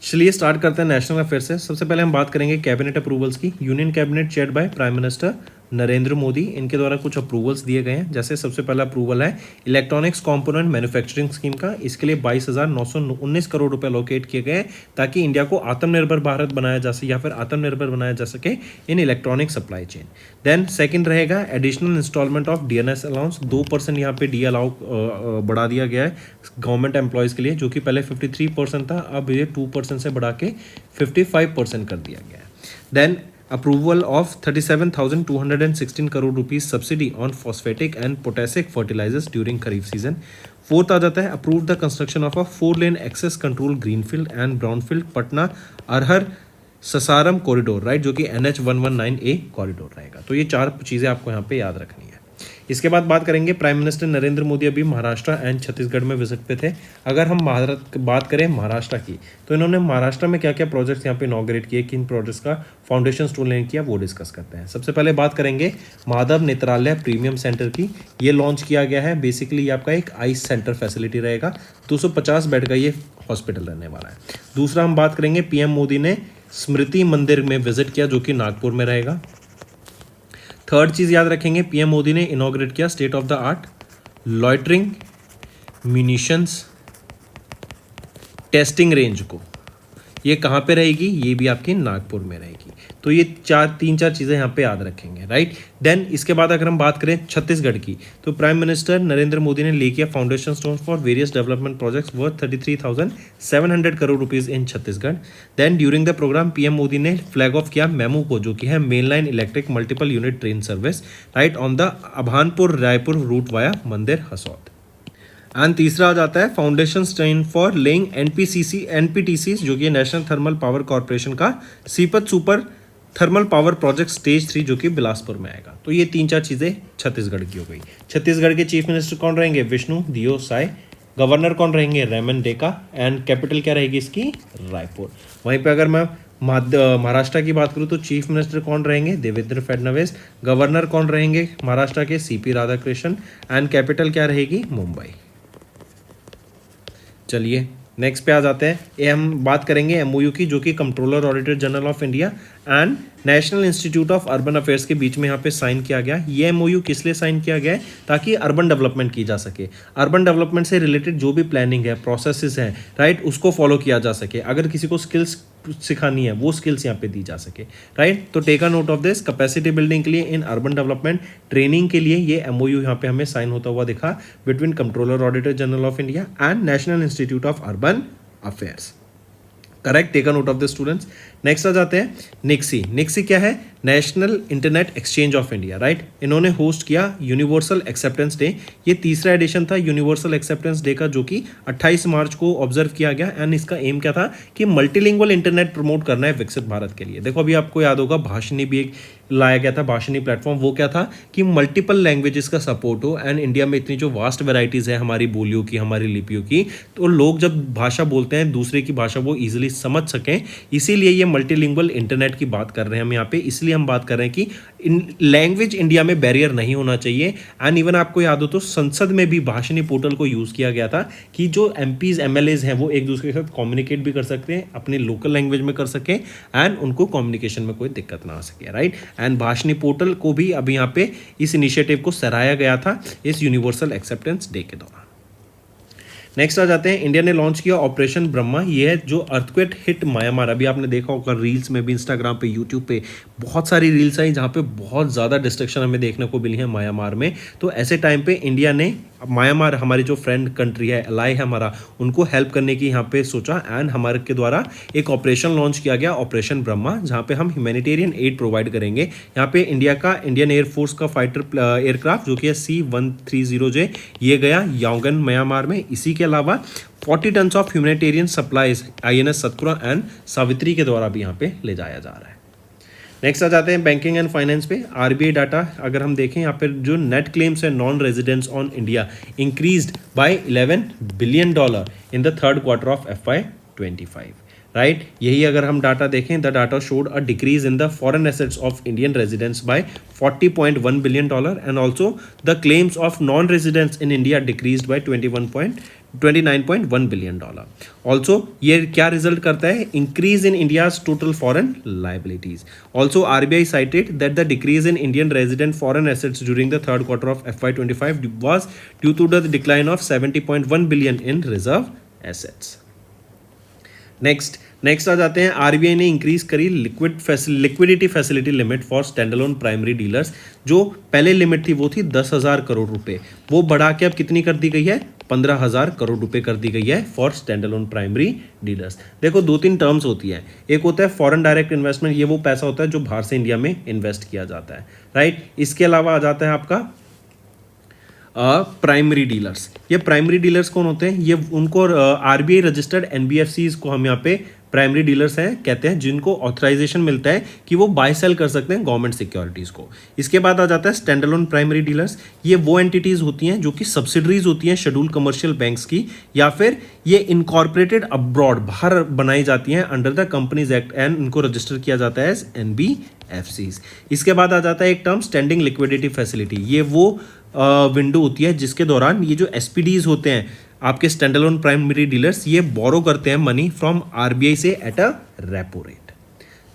चलिए start करते हैं national affair से। सबसे पहले हम बात करेंगे cabinet approvals की। Union cabinet chaired by prime minister Narendra Modi, इनके द्वारा कुछ अप्रूवल्स दिए गए हैं। जैसे सबसे पहला अप्रूवल है इलेक्ट्रॉनिक्स कंपोनेंट मैन्युफैक्चरिंग स्कीम का। इसके लिए 22,919 करोड़ रुपए लोकेट किए गए हैं ताकि इंडिया को आत्मनिर्भर भारत बनाया जा सके या फिर आत्मनिर्भर बनाया जा सके in electronic supply chain. Then second रहेगा additional instalment of DNS allowance. 2% यहाँ पे डी अलाउ बढ़ा दिया गया है गवर्नमेंट एम्प्लॉयज़ के लिए, जो कि पहले 53% था, अब ये 2% से बढ़ा के 55% कर दिया गया है। Then approval of 37,216 crore rupees subsidy on phosphatic and potassic fertilizers during kharif season. Fourth आ जाता है approve the construction of a 4-lane access control greenfield and brownfield Patna Arrah Sasaram corridor, right, जो कि NH119A कॉरिडोर रहेगा। तो ये 4 चीज़ें आपको यहाँ पे याद रखनी है। इसके बाद बात करेंगे प्राइम मिनिस्टर नरेंद्र मोदी अभी महाराष्ट्र एंड छत्तीसगढ़ में विजिट पे थे। अगर हम बात करें महाराष्ट्र की, तो इन्होंने महाराष्ट्र में क्या क्या प्रोजेक्ट्स यहाँ पे इनॉग्रेट किए, किन प्रोजेक्ट्स का फाउंडेशन स्टोन लेन किया, वो डिस्कस करते हैं। सबसे पहले बात करेंगे माधव नेत्रालय प्रीमियम सेंटर की। ये लॉन्च किया गया है। बेसिकली ये आपका एक आइस सेंटर फैसिलिटी रहेगा। 250 बेड का ये हॉस्पिटल रहने वाला है। दूसरा हम बात करेंगे पीएम मोदी ने स्मृति मंदिर में विजिट किया, जो कि नागपुर में रहेगा। थर्ड चीज़ याद रखेंगे, पीएम मोदी ने इनॉग्रेट किया state of the art loitering munitions testing range को। ये कहाँ पे रहेगी, ये भी आपके नागपुर में रहेगी। तो ये 3-4 चीज़ें यहाँ पे याद रखेंगे, राइट। देन इसके बाद अगर हम बात करें छत्तीसगढ़ की, तो प्राइम मिनिस्टर नरेंद्र मोदी ने ले किया foundation stone for various development projects worth 33,700 crore rupees in Chhattisgarh. Then during the programme PM Modi ने फ्लैग ऑफ किया मेमू को, जो कि है main line electric multiple unit train service, right, on the Abhanpur Raipur route via Mandir Hasaud. And तीसरा आ जाता है foundation stone for laying NPTC, जो कि नेशनल थर्मल पावर कॉर्पोरेशन का Sipat super thermal power project stage 3, जो कि बिलासपुर में आएगा। तो ये 3-4 चीज़ें छत्तीसगढ़ की हो गई। छत्तीसगढ़ के चीफ मिनिस्टर कौन रहेंगे, विष्णु दियो साय। गवर्नर कौन रहेंगे, रेमन डेका। एंड कैपिटल क्या रहेगी इसकी, रायपुर। वहीं पे अगर मैं महाराष्ट्र की बात करूँ तो चीफ मिनिस्टर कौन रहेंगे, देवेंद्र फडणवीस। गवर्नर कौन रहेंगे महाराष्ट्र के, सीपी राधाकृष्णन। एंड कैपिटल क्या रहेगी, मुंबई। चलिए नेक्स्ट पे आ जाते हैं। ये हम बात करेंगे एमओयू की, जो कि controller auditor general of India and national institute of urban affairs के बीच में यहाँ पे साइन किया गया। ये एमओयू किस लिए साइन किया गया है, ताकि अर्बन डेवलपमेंट की जा सके। अर्बन डेवलपमेंट से रिलेटेड जो भी प्लानिंग है, प्रोसेसेस हैं, राइट, उसको फॉलो किया जा सके। अगर किसी को स्किल्स सिखानी है वो स्किल्स यहाँ पे दी जा सके, राइट। तो take a note of this. Capacity building के लिए इन अर्बन डेवलपमेंट ट्रेनिंग के लिए ये एमओयू यहाँ पे हमें साइन होता हुआ दिखा between controller auditor general of India and national institute of urban affairs. Correct, take a note of the students. Next आ जाते हैं निक्सी। निक्सी क्या है? National internet exchange of India, right. इन्होंने होस्ट किया यूनिवर्सल एक्सेप्टेंस डे। ये तीसरा addition था यूनिवर्सल एक्सेप्टेंस डे का, जो कि 28 मार्च को ऑब्जर्व किया गया। एंड इसका एम क्या था कि मल्टीलिंगुअल इंटरनेट प्रमोट करना है विकसित भारत के लिए। देखो अभी आपको याद होगा भाषिनी भी एक लाया गया था, भाषिनी प्लेटफॉर्म। वो क्या था कि मल्टीपल लैंग्वेजेस का सपोर्ट हो। एंड इंडिया में इतनी जो वास्ट वेराइटीज़ है हमारी बोलियों की, हमारी लिपियों की, तो लोग जब भाषा बोलते हैं दूसरे की भाषा वो ईजिली समझ सकें, इसीलिए ये मल्टीलिंगुअल इंटरनेट की बात कर रहे हैं हम यहाँ पे। इसलिए हम बात कर रहे हैं कि लैंग्वेज इंडिया में बैरियर नहीं होना चाहिए। एंड इवन आपको याद हो तो संसद में भी भाषिनी पोर्टल को यूज़ किया गया था कि जो एमपीज एमएलएज हैं वो एक दूसरे के साथ कम्युनिकेट भी कर सकते हैं, अपनी लोकल लैंग्वेज में कर सकें एंड उनको कम्युनिकेशन में कोई दिक्कत ना आ सके, राइट। एंड भाषिनी पोर्टल को भी अभी यहाँ पे इस इनिशिएटिव को सराहा गया था इस यूनिवर्सल एक्सेप्टेंस डे के दौरान। नेक्स्ट आ जाते हैं, इंडिया ने लॉन्च किया ऑपरेशन ब्रह्मा। ये है जो अर्थक्वेक हिट म्यांमार। अभी आपने देखा होगा रील्स में भी, इंस्टाग्राम पे, यूट्यूब पे बहुत सारी रील्स आई जहाँ पे बहुत ज़्यादा डिस्ट्रक्शन हमें देखने को मिली है म्यांमार में। तो ऐसे टाइम पे इंडिया ने म्यांमार, हमारी जो फ्रेंड कंट्री है, अलाई है हमारा, उनको हेल्प करने की यहाँ पे सोचा। एंड हमारे के द्वारा एक ऑपरेशन लॉन्च किया गया, ऑपरेशन ब्रह्मा, जहाँ पे हम ह्यूमैनिटेरियन एड प्रोवाइड करेंगे। यहाँ पे इंडियन एयरफोर्स का फाइटर एयरक्राफ्ट जो कि है C-130J, ये गया यांगन म्यांमार में। इसी के अलावा 40 ton of humanitarian supplies INS Satpura and Savitri के द्वारा भी यहाँ पे ले जाया जा रहा है। नेक्स्ट आ जाते हैं बैंकिंग एंड फाइनेंस पे। आरबीआई डाटा अगर हम देखें, यहाँ पे जो नेट क्लेम्स है non residents on India increased by $11 billion in the third quarter of FY25, right. यही अगर हम डाटा देखें, the data showed a decrease in the foreign assets of Indian residents by $40.1 billion and also the claims of non residents in India decreased by $29.1 billion. Also ये क्या result करता है? Increase in India's total foreign liabilities. Also RBI cited that the decrease in Indian resident foreign assets during the third quarter of FY25 was due to the decline of $70.1 billion in reserve assets. Next आ जाते हैं, RBI ने increase करी liquidity facility limit for standalone primary dealers. जो पहले limit थी वो थी 10,000 करोड़ रुपए, वो बढ़ा के अब कितनी कर दी गई है? 15,000 करोड़ रुपए कर दी गई है फॉर स्टैंडअलोन प्राइमरी डीलर्स। देखो 2-3 टर्म्स होती हैं। एक होता है फॉरेन डायरेक्ट इन्वेस्टमेंट, ये वो पैसा होता है जो बाहर से इंडिया में इन्वेस्ट किया जाता है, राइट। इसके अलावा आ जाता है आपका प्राइमरी डीलर्स। ये प्राइमरी डीलर्स कौन होते हैं? ये उनको आरबीआई रजिस्टर्ड एनबीएफसीज को हम यहाँ पे प्राइमरी डीलर्स हैं कहते हैं, जिनको ऑथराइजेशन मिलता है कि वो बाय सेल कर सकते हैं गवर्नमेंट सिक्योरिटीज़ को। इसके बाद आ जाता है स्टैंडअलोन प्राइमरी डीलर्स। ये वो एंटिटीज़ होती हैं जो कि सब्सिडरीज होती हैं शेड्यूल कमर्शियल बैंक्स की, या फिर ये इनकॉर्पोरेटेड अब्रॉड, बाहर बनाई जाती हैं under the companies act, and इनको रजिस्टर किया जाता है एज NBFCs। इसके बाद आ जाता है एक टर्म स्टैंडिंग लिक्विडिटी फैसिलिटी। ये वो विंडो होती है जिसके दौरान ये जो SPDs होते हैं, आपके स्टैंडअलोन प्राइमरी डीलर्स, ये बोरो करते हैं मनी फ्रॉम आरबीआई से एट अ रेपो रेट,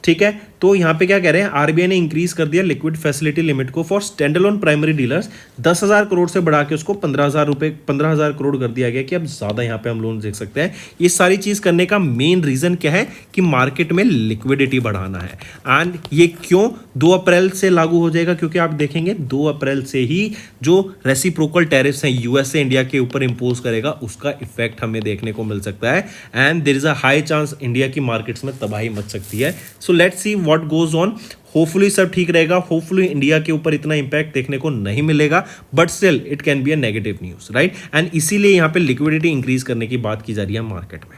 ठीक है। तो यहाँ पे क्या कह रहे हैं, आरबीआई ने इंक्रीज कर दिया लिक्विड फैसिलिटी लिमिट को for standalone primary dealers. 10,000 crore से बढ़ा के उसको 15,000 करोड़ कर दिया गया कि अब ज्यादा यहाँ पे हम लोन देख सकते हैं। ये सारी चीज करने का मेन रीजन क्या है कि मार्केट में लिक्विडिटी बढ़ाना है। एंड ये क्यों 2 अप्रैल से लागू हो जाएगा? क्योंकि आप देखेंगे 2 अप्रैल से ही जो रेसिप्रोकल टैरिफ्स हैं यूएसए इंडिया के ऊपर इंपोज करेगा, उसका इफेक्ट हमें देखने को मिल सकता है। And there is a high chance India की मार्केट्स में तबाही मच सकती है। So let's see what goes on. Hopefully सब ठीक रहेगा, होपफुली इंडिया के ऊपर इतना इंपैक्ट देखने को नहीं मिलेगा, but still it can be a negative news, right. And इसीलिए यहाँ पे लिक्विडिटी इंक्रीज करने की बात की जा रही है मार्केट में।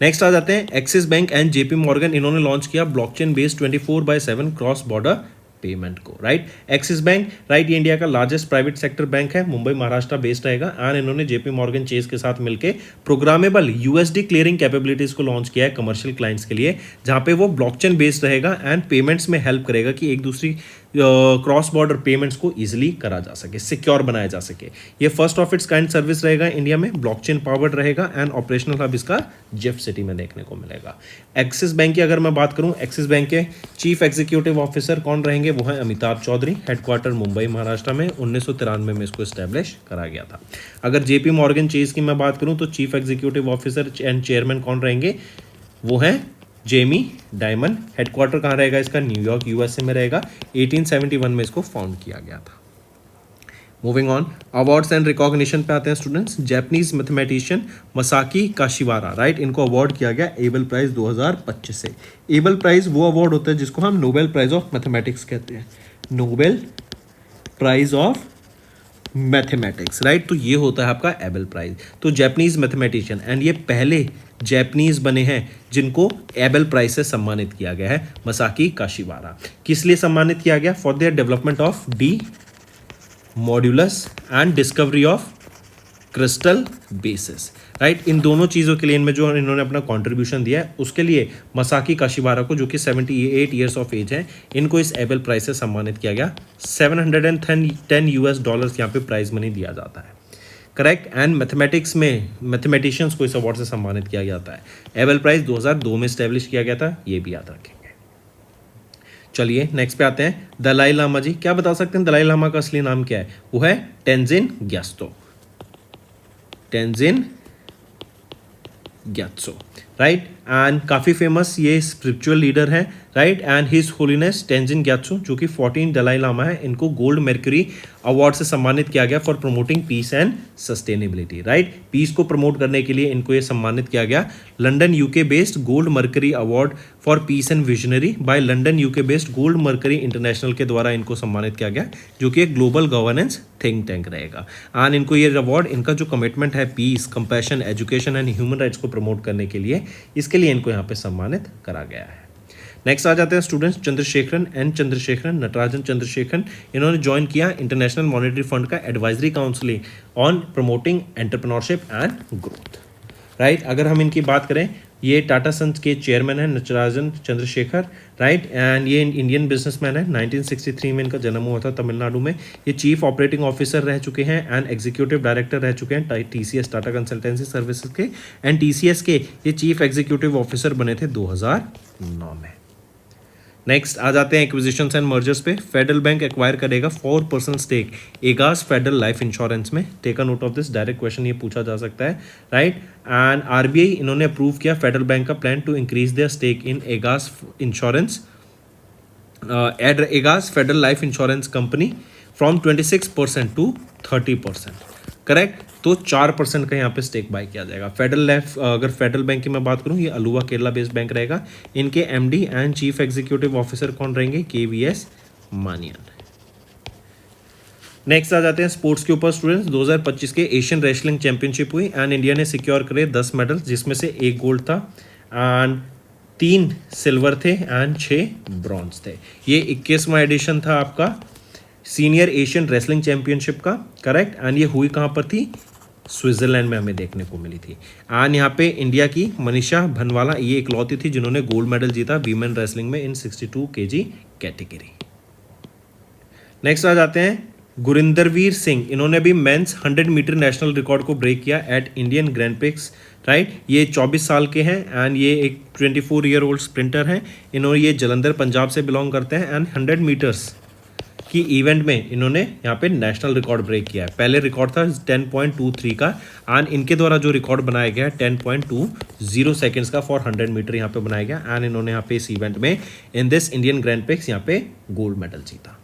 नेक्स्ट आ जाते हैं axis bank and JP Morgan. इन्होंने लॉन्च किया blockchain based 24/7 cross border payment को, राइट। एक्सिस बैंक, राइट, ये इंडिया का लार्जेस्ट प्राइवेट सेक्टर बैंक है, मुंबई महाराष्ट्र बेस्ड रहेगा। एंड इन्होंने जेपी मॉर्गन चेस के साथ मिलकर प्रोग्रामेबल यूएसडी क्लियरिंग कैपेबिलिटीज को लॉन्च किया है कमर्शियल क्लाइंट्स के लिए, जहां पे वो ब्लॉकचेन बेस्ड रहेगा एंड पेमेंट्स में हेल्प करेगा कि एक दूसरी क्रॉस बॉर्डर पेमेंट्स को इजीली करा जा सके, सिक्योर बनाया जा सके। ये first of its kind service रहेगा इंडिया में, ब्लॉकचेन पावर्ड रहेगा एंड ऑपरेशनल हब इसका जिफ सिटी में देखने को मिलेगा। एक्सिस बैंक की अगर मैं बात करूं, एक्सिस बैंक के चीफ एग्जीक्यूटिव ऑफिसर कौन रहेंगे? वो है अमिताभ चौधरी, हेडक्वार्टर मुंबई महाराष्ट्र में। 1993 में इसको एस्टेब्लिश करा गया था। अगर जेपी मॉर्गन चेस की मैं बात करूं तो chief executive officer and chairman कौन रहेंगे? वो है जेमी डायमंड। हेडक्वार्टर कहाँ रहेगा इसका? न्यूयॉर्क यूएसए में रहेगा। 1871 में इसको फाउंड किया गया था। Moving on, awards and recognition पे आते हैं students. Japanese mathematician Masaki Kashiwara, right, इनको अवार्ड किया गया एबल प्राइज 2025 से। एबल प्राइज वो अवार्ड होता है जिसको हम नोबेल प्राइज ऑफ मैथमेटिक्स कहते हैं। Nobel prize of mathematics, right, तो ये होता है आपका एबल प्राइज। तो जैपनीज मैथमेटिशियन, एंड ये पहले जैपनीज बने हैं जिनको एबल प्राइज से सम्मानित किया गया है, मसाकी काशिवारा। किस लिए सम्मानित किया गया? For their development of D modulus and discovery of crystal basis, right. इन दोनों चीज़ों के लिए इनमें जो इन्होंने अपना कंट्रीब्यूशन दिया है उसके लिए मसाकी काशिवारा को, जो कि 78 ईयर्स ऑफ एज हैं, इनको इस एबल प्राइज से सम्मानित किया गया। $710 यहाँ पे प्राइज मनी दिया जाता है, करेक्ट। एंड मैथमेटिक्स में मैथमेटिशियंस को इस अवार्ड से सम्मानित किया जाता है। एबल प्राइज 2002 में स्टैब्लिश किया गया था, ये भी याद रखेंगे। चलिए नेक्स्ट पे आते हैं। दलाई लामा जी, क्या बता सकते हैं दलाई लामा का असली नाम क्या है? वो है टेंजिन ग्यात्सो। टेंजिन ग्यात्सो, राइट, एंड काफ़ी फेमस ये स्पिरिचुअल लीडर है, right. And his holiness Tenzin Gyatso, जो कि 14 दलाई लामा है, इनको गोल्ड मर्क्यूरी अवार्ड से सम्मानित किया गया for promoting peace and sustainability, right. Peace को प्रमोट करने के लिए इनको ये सम्मानित किया गया। London UK based Gold Mercury award for peace and visionary by London UK based Gold Mercury International के द्वारा इनको सम्मानित किया गया, जो कि एक ग्लोबल गवर्नेंस थिंक टैंक रहेगा। एंड इनको ये अवार्ड, इनका जो कमिटमेंट है peace, compassion, education and human rights को प्रमोट करने के लिए, इसके लिए इनको यहाँ पे सम्मानित करा गया है। नेक्स्ट आ जाते हैं स्टूडेंट्स चंद्रशेखरन एन चंद्रशेखरन, नटराजन चंद्रशेखरन। इन्होंने ज्वाइन किया इंटरनेशनल मॉनेटरी फंड का advisory council on promoting entrepreneurship and growth, right. अगर हम इनकी बात करें, ये टाटा सन्स के चेयरमैन है नटराजन चंद्रशेखर, राइट। एंड ये इंडियन बिजनेसमैन है। 1963 में इनका जन्म हुआ था तमिलनाडु में। ये चीफ ऑपरेटिंग ऑफिसर रह चुके हैं एंड एग्जीक्यूटिव डायरेक्टर रह चुके हैं टीसीएस, टाटा कंसल्टेंसी सर्विसेज के। एंड टीसीएस के ये चीफ एग्जीक्यूटिव ऑफिसर बने थे 2009 में। नेक्स्ट आ जाते हैं एक्विजिशंस एंड मर्जर्स पे। फेडरल बैंक एक्वायर करेगा 4% stake Ageas federal life insurance में। Take a note of this, direct question ये पूछा जा सकता है, राइट। एंड आरबीआई इन्होंने अप्रूव किया फेडरल बैंक का plan to increase their stake in Ageas insurance Ageas federal life insurance company from 26% to 30%, correct. तो 4% का यहाँ पे स्टेक बाय किया जाएगा। अगर फेडरल बैंक की मैं बात करूँ, ये अलुवा केरला बेस्ड बैंक रहेगा। इनके MD and chief executive officer कौन रहेंगे? केवीएस मानियन। नेक्स्ट आ जाते हैं स्पोर्ट्स के ऊपर स्टूडेंट्स। 2025 के एशियन रेसलिंग चैंपियनशिप हुई एंड इंडिया ने सिक्योर करे 10 मेडल, जिसमें से 1 गोल्ड था एंड 3 सिल्वर थे एंड 6 ब्रॉन्ज थे। ये 21वां एडिशन था आपका सीनियर एशियन रेसलिंग चैंपियनशिप का, करेक्ट। एंड ये हुई कहाँ पर थी? स्विट्जरलैंड में हमें देखने को मिली थी। एंड यहाँ पे इंडिया की मनीषा भनवाला ये इकलौती थी जिन्होंने गोल्ड मेडल जीता वीमेन रेसलिंग में इन 62 kg कैटेगरी। नेक्स्ट आ जाते हैं गुरिंदरवीर सिंह। इन्होंने भी मेंस 100 मीटर नेशनल रिकॉर्ड को ब्रेक किया at Indian Grand Prix, right. ये 24 साल के हैं एंड ये एक 24 ईयर ओल्ड स्प्रिंटर हैं। इन्होंने ये जलंधर पंजाब से बिलोंग करते हैं एंड 100 मीटर्स की इवेंट में इन्होंने यहाँ पे नेशनल रिकॉर्ड ब्रेक किया है। पहले रिकॉर्ड था 10.23 का एंड इनके द्वारा जो रिकॉर्ड बनाया गया है 10.20 सेकेंड्स का फॉर 100 मीटर यहाँ पे बनाया गया एंड इन्होंने यहाँ पे इस इवेंट में in this Indian Grand prix यहाँ पे गोल्ड मेडल जीता।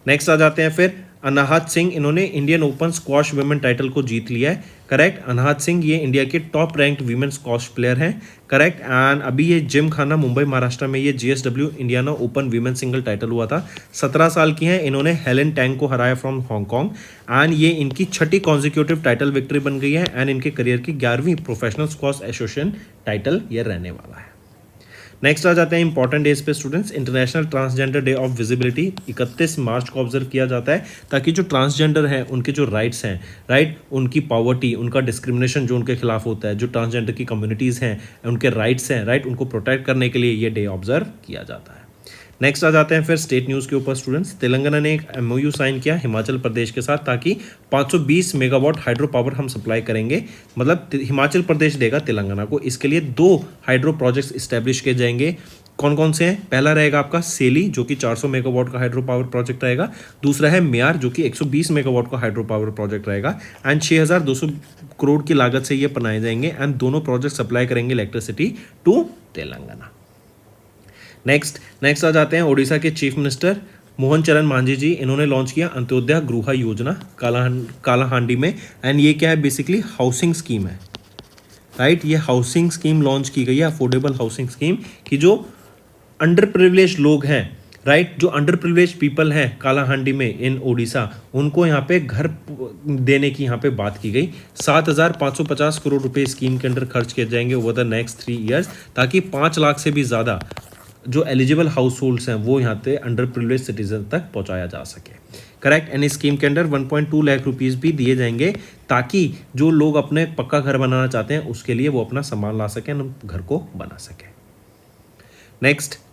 नेक्स्ट आ जाते हैं फिर अनाहत सिंह। इन्होंने Indian open squash women title को जीत लिया है, करेक्ट। अनाहत सिंह ये इंडिया के top ranked women squash player हैं, करेक्ट। एंड अभी ये जिम खाना मुंबई महाराष्ट्र में ये JSW Indian Open women single title हुआ था। 17 साल की हैं। इन्होंने हेलेन टैंग को हराया फ्रॉम हांगकॉन्ग एंड ये इनकी 6ठी कॉन्जिक्यूटिव टाइटल विक्ट्री बन गई है एंड इनके करियर की 11वीं प्रोफेशनल स्क्वाश एसोसिएशन टाइटल ये रहने वाला है। नेक्स्ट आ जाते हैं इंपॉर्टेंट डेज पे students. International transgender day of visibility 31 मार्च को ऑब्जर्व किया जाता है ताकि जो ट्रांसजेंडर हैं उनके जो राइट्स हैं, राइट, उनकी पॉवर्टी, उनका डिस्क्रिमिनेशन जो उनके खिलाफ होता है, जो ट्रांसजेंडर की कम्युनिटीज़ हैं उनके राइट्स हैं, राइट, उनको प्रोटेक्ट करने के लिए ये डे ऑब्जर्व किया जाता है। नेक्स्ट आ जाते हैं फिर स्टेट न्यूज़ के ऊपर स्टूडेंट्स। तेलंगाना ने एक एमओयू साइन किया हिमाचल प्रदेश के साथ ताकि 520 मेगावाट हाइड्रो पावर हम सप्लाई करेंगे, मतलब हिमाचल प्रदेश देगा तेलंगाना को। इसके लिए 2 हाइड्रो प्रोजेक्ट्स इस्टेब्लिश किए जाएंगे, कौन कौन से हैं? पहला रहेगा आपका सेली जो कि 400 मेगावाट का हाइड्रो पावर प्रोजेक्ट रहेगा। दूसरा है म्यार जो कि 120 मेगावाट का हाइड्रो पावर प्रोजेक्ट रहेगा एंड 6200 करोड़ की लागत से ये बनाए जाएंगे एंड दोनों प्रोजेक्ट सप्लाई करेंगे इलेक्ट्रिसिटी टू तेलंगाना। नेक्स्ट आ जाते हैं उड़ीसा के चीफ मिनिस्टर मोहन चरण मांझी जी। इन्होंने लॉन्च किया अंत्योदय गृह योजना कालाहांडी में एंड ये क्या है? बेसिकली हाउसिंग स्कीम है, राइट। ये हाउसिंग स्कीम लॉन्च की गई है, अफोर्डेबल हाउसिंग स्कीम कि जो अंडर प्रिविलेज लोग हैं, राइट, जो अंडर प्रिविलेज पीपल हैं कालाहांडी में इन ओडिशा, उनको यहाँ पे घर देने की यहाँ पे बात की गई। 7,550 करोड़ रुपए स्कीम के अंडर खर्च किए जाएंगे ओवर द नेक्स्ट 3 ईयर्स ताकि 5 लाख से भी ज़्यादा जो एलिजिबल हाउस होल्ड्स हैं वो यहाँ पे अंडर प्रिविलेज सिटीजन तक पहुँचाया जा सके, करेक्ट। एंड इस स्कीम के अंडर 1.2 लाख रुपीज़ भी दिए जाएंगे ताकि जो लोग अपने पक्का घर बनाना चाहते हैं उसके लिए वो अपना सामान ला सकें, घर को बना सकें।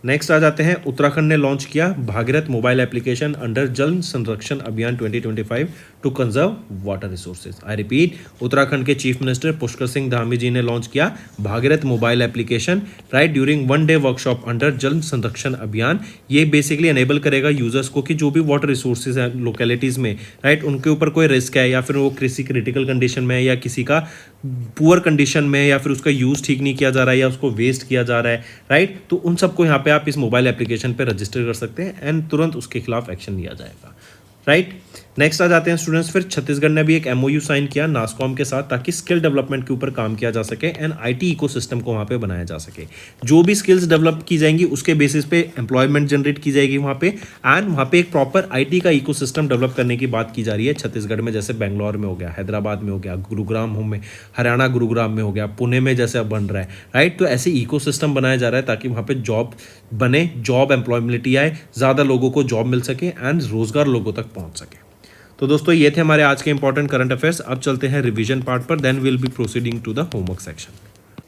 नेक्स्ट आ जाते हैं उत्तराखंड ने लॉन्च किया Bhagirath mobile application under Jal Sanrakshan Abhiyan 2025 to conserve water resources. I repeat, Uttarakhand के चीफ मिनिस्टर पुष्कर सिंह धामी जी ने लॉन्च किया Bhagirath mobile application, right, during 1 day workshop under Jal Sanrakshan अभियान। ये बेसिकली एनेबल करेगा यूजर्स को कि जो भी वाटर रिसोर्सेज हैं लोकेलिटीज़ में, राइट, उनके ऊपर कोई रिस्क है या फिर वो किसी क्रिटिकल कंडीशन में है या किसी का पुअर कंडीशन में या फिर उसका यूज़ ठीक नहीं किया जा रहा है या उसको वेस्ट किया जा रहा है, राइट, तो उन सबको यहाँ पे आप इस मोबाइल एप्लीकेशन पे रजिस्टर कर सकते हैं एंड तुरंत उसके खिलाफ एक्शन लिया जाएगा, राइट। नेक्स्ट आ जाते हैं स्टूडेंट्स, फिर छत्तीसगढ़ ने भी एक MOU साइन किया नासकॉम के साथ ताकि स्किल डेवलपमेंट के ऊपर काम किया जा सके एंड IT इकोसिस्टम को वहाँ पे बनाया जा सके। जो भी स्किल्स डेवलप की जाएंगी उसके बेसिस पे एम्प्लॉयमेंट जनरेट की जाएगी वहाँ पे एंड वहाँ पे एक प्रॉपर IT का इकोसिस्टम डेवलप करने की बात की जा रही है छत्तीसगढ़ में, जैसे बेंगलोर में हो गया, हैदराबाद में हो गया, गुरुग्राम में, हरियाणा गुरुग्राम में हो गया, पुणे में जैसे अब बन रहा है, राइट। तो ऐसे इकोसिस्टम बनाया जा रहा है ताकि वहाँ पे जॉब बने, जॉब एम्प्लॉयबिलिटी आए, ज़्यादा लोगों को जॉब मिल सके एंड रोजगार लोगों तक पहुँच सके। तो दोस्तों ये थे हमारे आज के इंपॉर्टेंट करंट अफेयर्स। अब चलते हैं रिवीजन पार्ट पर, then will be proceeding to the homework section.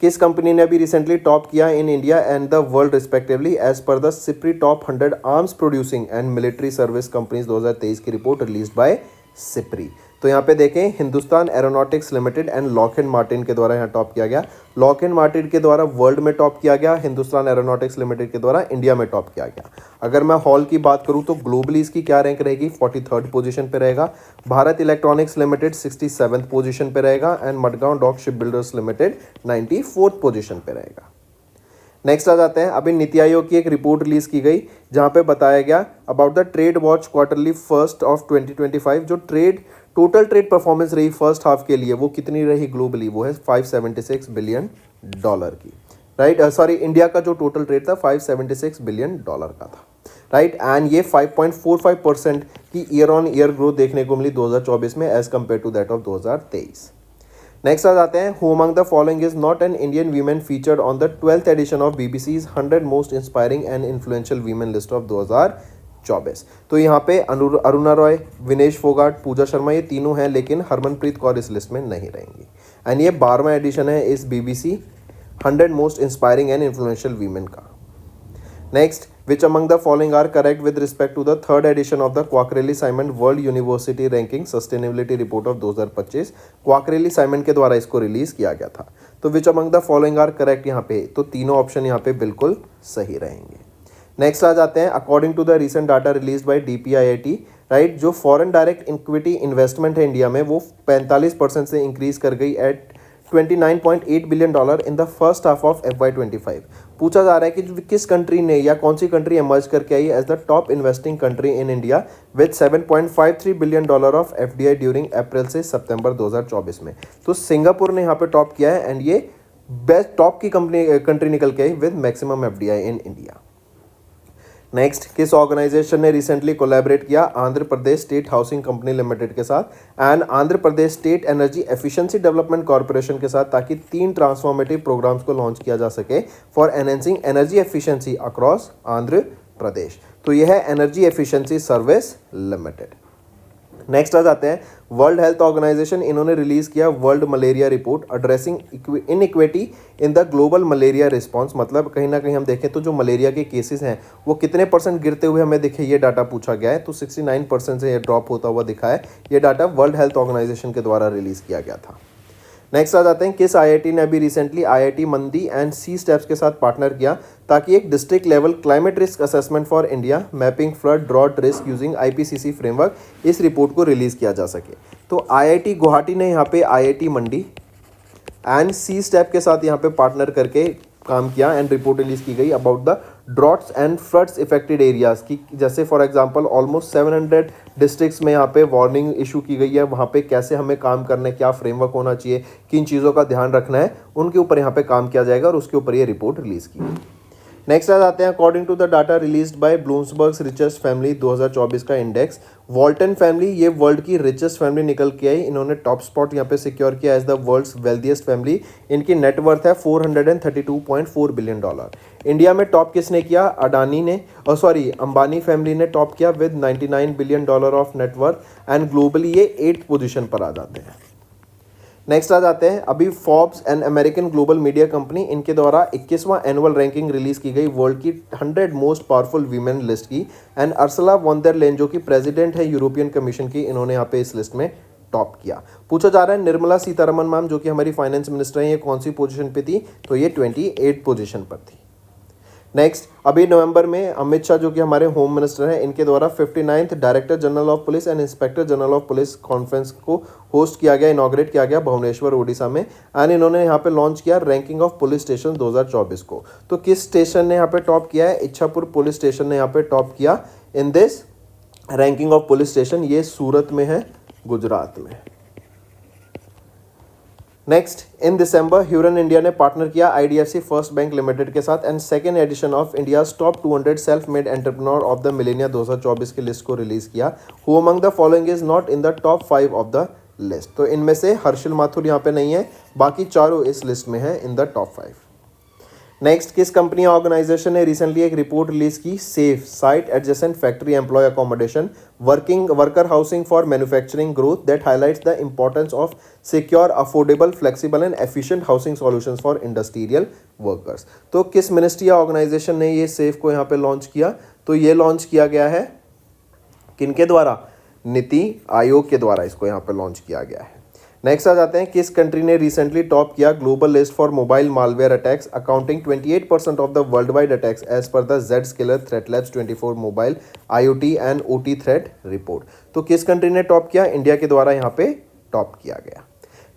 किस कंपनी ने अभी रिसेंटली टॉप किया in India and the world respectively as per the SIPRI top 100 arms producing and military service companies 2023 की report release by SIPRI. तो यहाँ पे देखें Hindustan aeronautics limited and Lockheed Martin के द्वारा यहाँ टॉप किया गया। लॉकहीड मार्टिन के द्वारा वर्ल्ड में टॉप किया गया, हिंदुस्तान एरोनॉटिक्स लिमिटेड के द्वारा इंडिया में टॉप किया गया। अगर मैं हॉल की बात करूँ तो ग्लोबली इसकी क्या रैंक रहेगी? 43rd पोजीशन पे रहेगा। Bharat electronics limited 67th position पे रहेगा and Madgaon Dock Ship Builders Limited 94th position पे रहेगा। नेक्स्ट आ जाते हैं, अभी नीति आयोग की एक रिपोर्ट रिलीज की गई जहां पे बताया गया about the trade watch quarterly first of 2025। जो टोटल ट्रेड परफॉर्मेंस रही फर्स्ट हाफ के लिए वो कितनी रही ग्लोबली? वो है $576 बिलियन की, राइट। सॉरी, इंडिया का जो टोटल ट्रेड था $576 बिलियन का था, राइट। एंड ये 5.45% की ईयर ऑन ईयर ग्रोथ देखने को मिली 2024 में as compare to that of 2023। Next आ जाते हैं, who among the following is not an Indian women featured on the 12th edition of BBC's 100 most inspiring and influential women list of 2024। तो यहाँ पे अरुणा रॉय, विनेश फोगाट, पूजा शर्मा, ये तीनों हैं, लेकिन हरमनप्रीत कौर इस लिस्ट में नहीं रहेंगी। एंड ये 12वां एडिशन है इस BBC 100 most inspiring and influential women का। Next, which among the following are correct with respect to the 3rd edition of the Quacquarelli Symonds world university ranking sustainability report of 2025। Quacquarelli Symonds के द्वारा इसको release किया गया था। तो which among the following are correct यहाँ पे, तो तीनों ऑप्शन यहाँ पे बिल्कुल सही रहेंगे। नेक्स्ट आ जाते हैं, according to the recent data release by DPIIT, right, जो फॉरेन डायरेक्ट इक्विटी इन्वेस्टमेंट है इंडिया में वो 45% से इंक्रीज कर गई at $29.8 billion in the first half of FY25। पूछा जा रहा है कि किस कंट्री ने या कौन सी कंट्री इमर्ज करके आई as the top investing country in India with $7.53 billion of FDI during अप्रैल से सितंबर 2024 में। तो सिंगापुर ने यहाँ पे टॉप किया है एंड ये बेस्ट टॉप की कंट्री निकल के आई with maximum FDI in India. Next, किस ऑर्गेनाइजेशन ने रिसेंटली कोलैबोरेट किया Andhra Pradesh state housing company limited के साथ and Andhra Pradesh state energy efficiency development corporation के साथ ताकि 3 ट्रांसफॉर्मेटिव प्रोग्राम्स को लॉन्च किया जा सके for enhancing energy efficiency across Andhra Pradesh. तो यह है energy efficiency service limited. Next आ जाते हैं, वर्ल्ड हेल्थ ऑर्गेनाइजेशन, इन्होंने रिलीज किया world malaria report addressing inequity in the global malaria response. मतलब कहीं ना कहीं हम देखें तो जो मलेरिया के केसेस हैं वो कितने % गिरते हुए हमें दिखे, ये डाटा पूछा गया है। तो 69% से ये ड्रॉप होता हुआ दिखा है। ये डाटा वर्ल्ड हेल्थ ऑर्गेनाइजेशन के द्वारा रिलीज किया गया था। नेक्स्ट आ जाते हैं, किस आईआईटी ने अभी recently IIT Mandi and C STEPs के साथ पार्टनर किया ताकि एक district level climate risk assessment for India mapping flood drought risk using IPCC framework, इस रिपोर्ट को रिलीज किया जा सके। तो आईआईटी गुवाहाटी ने यहाँ पे IIT Mandi and C STEP के साथ यहाँ पे पार्टनर करके काम किया एंड रिपोर्ट रिलीज की गई about the droughts and floods affected areas की, जैसे फॉर एग्जांपल ऑलमोस्ट 700 डिस्ट्रिक्ट्स में यहाँ पे वार्निंग इशू की गई है, वहाँ पे कैसे हमें काम करना है, क्या फ्रेमवर्क होना चाहिए, किन चीज़ों का ध्यान रखना है, उनके ऊपर यहाँ पे काम किया जाएगा और उसके ऊपर ये रिपोर्ट रिलीज की गई। नेक्स्ट आ जाते हैं, according to the data released by Bloomberg's richest family 2024 का इंडेक्स, वॉल्टन फैमिली ये वर्ल्ड की रिचेस्ट फैमिली निकल के आई, इन्होंने टॉप स्पॉट यहाँ पे सिक्योर किया as the world's wealthiest family. इनकी नेटवर्थ है $432.4 बिलियन। इंडिया में टॉप किसने किया? अंबानी फैमिली ने टॉप किया with $99 billion of net worth and globally ये 8th पोजीशन पर आ जाते हैं। नेक्स्ट आ जाते हैं, अभी Forbes and American global media company इनके द्वारा 21वां एनुअल रैंकिंग रिलीज की गई वर्ल्ड की 100 मोस्ट पावरफुल वीमेन लिस्ट की एंड अर्सला वॉन देर लेन जो कि प्रेसिडेंट है यूरोपियन कमीशन की, इन्होंने यहाँ पे इस लिस्ट में टॉप किया। पूछा जा रहा है निर्मला सीतारमन मैम जो कि हमारी फाइनेंस मिनिस्टर हैं, ये कौन सी पोजीशन पे थी? तो ये 28 पोजीशन पर थी। नेक्स्ट, अभी नवंबर में अमित शाह जो कि हमारे होम मिनिस्टर हैं, इनके द्वारा 59th director general of police and inspector general of police conference को होस्ट किया गया, इनॉग्रेट किया गया भुवनेश्वर ओडिशा में एंड इन्होंने यहाँ पे लॉन्च किया रैंकिंग ऑफ पुलिस स्टेशन 2024 को। तो किस स्टेशन ने यहाँ पे टॉप किया है? इच्छापुर पुलिस स्टेशन ने यहाँ पे टॉप किया in this ranking of police station, ये सूरत में है, गुजरात में। Next, in December Hurun India ने पार्टनर किया आईडीएफसी फर्स्ट बैंक लिमिटेड के साथ and second edition of India's top 200 self made entrepreneur of the millennia 2024 की लिस्ट को रिलीज किया। Who among the following is not in the top 5 of the list? तो इनमें से हर्षिल माथुर यहाँ पे नहीं है, बाकी चारों इस लिस्ट में है इन द टॉप 5। नेक्स्ट, किस कंपनी ऑर्गेनाइजेशन ने रिसेंटली एक रिपोर्ट रिलीज की? Safe site adjacent factory employ accommodation worker housing for manufacturing growth that highlights the importance of secure affordable flexible and efficient housing solutions for industrial workers. तो किस ministry या organisation ने ये safe को यहाँ पे launch किया? तो ये लॉन्च किया गया है किनके द्वारा? नीति आयोग के द्वारा इसको यहाँ पे लॉन्च किया गया है। नेक्स्ट आ जाते हैं, किस कंट्री ने रिसेंटली टॉप किया global list for mobile malware attacks accounting 28% of the world wide attacks as per the Zscaler threat labs 24 mobile IoT and OT threat report. तो किस कंट्री ने टॉप किया? इंडिया के द्वारा यहाँ पे टॉप किया गया।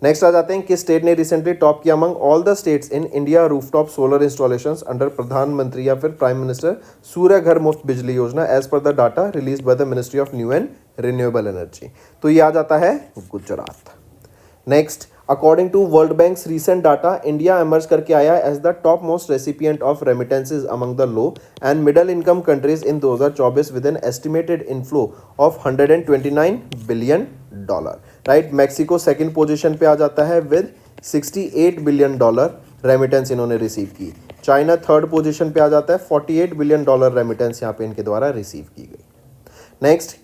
नेक्स्ट आ जाते हैं, किस स्टेट ने रिसेंटली टॉप किया among all the states in India rooftop solar installations under प्रधानमंत्री या फिर प्राइम मिनिस्टर सूर्य घर मुफ्त बिजली Yojana as per the data release by the ministry of new and renewable energy? तो ये आ जाता है Gujarat. Next, according to World Bank's recent data, India emerge करके आया as the top most recipient of remittances among the low and middle income countries in 2024 with an estimated inflow of $129 billion. Right, Mexico second position पे आ जाता है विद $68 billion remittance इन्होंने receive की। China third position पे आ जाता है, $48 बिलियन रेमिटेंस यहाँ पे इनके द्वारा रिसीव की गई। Next,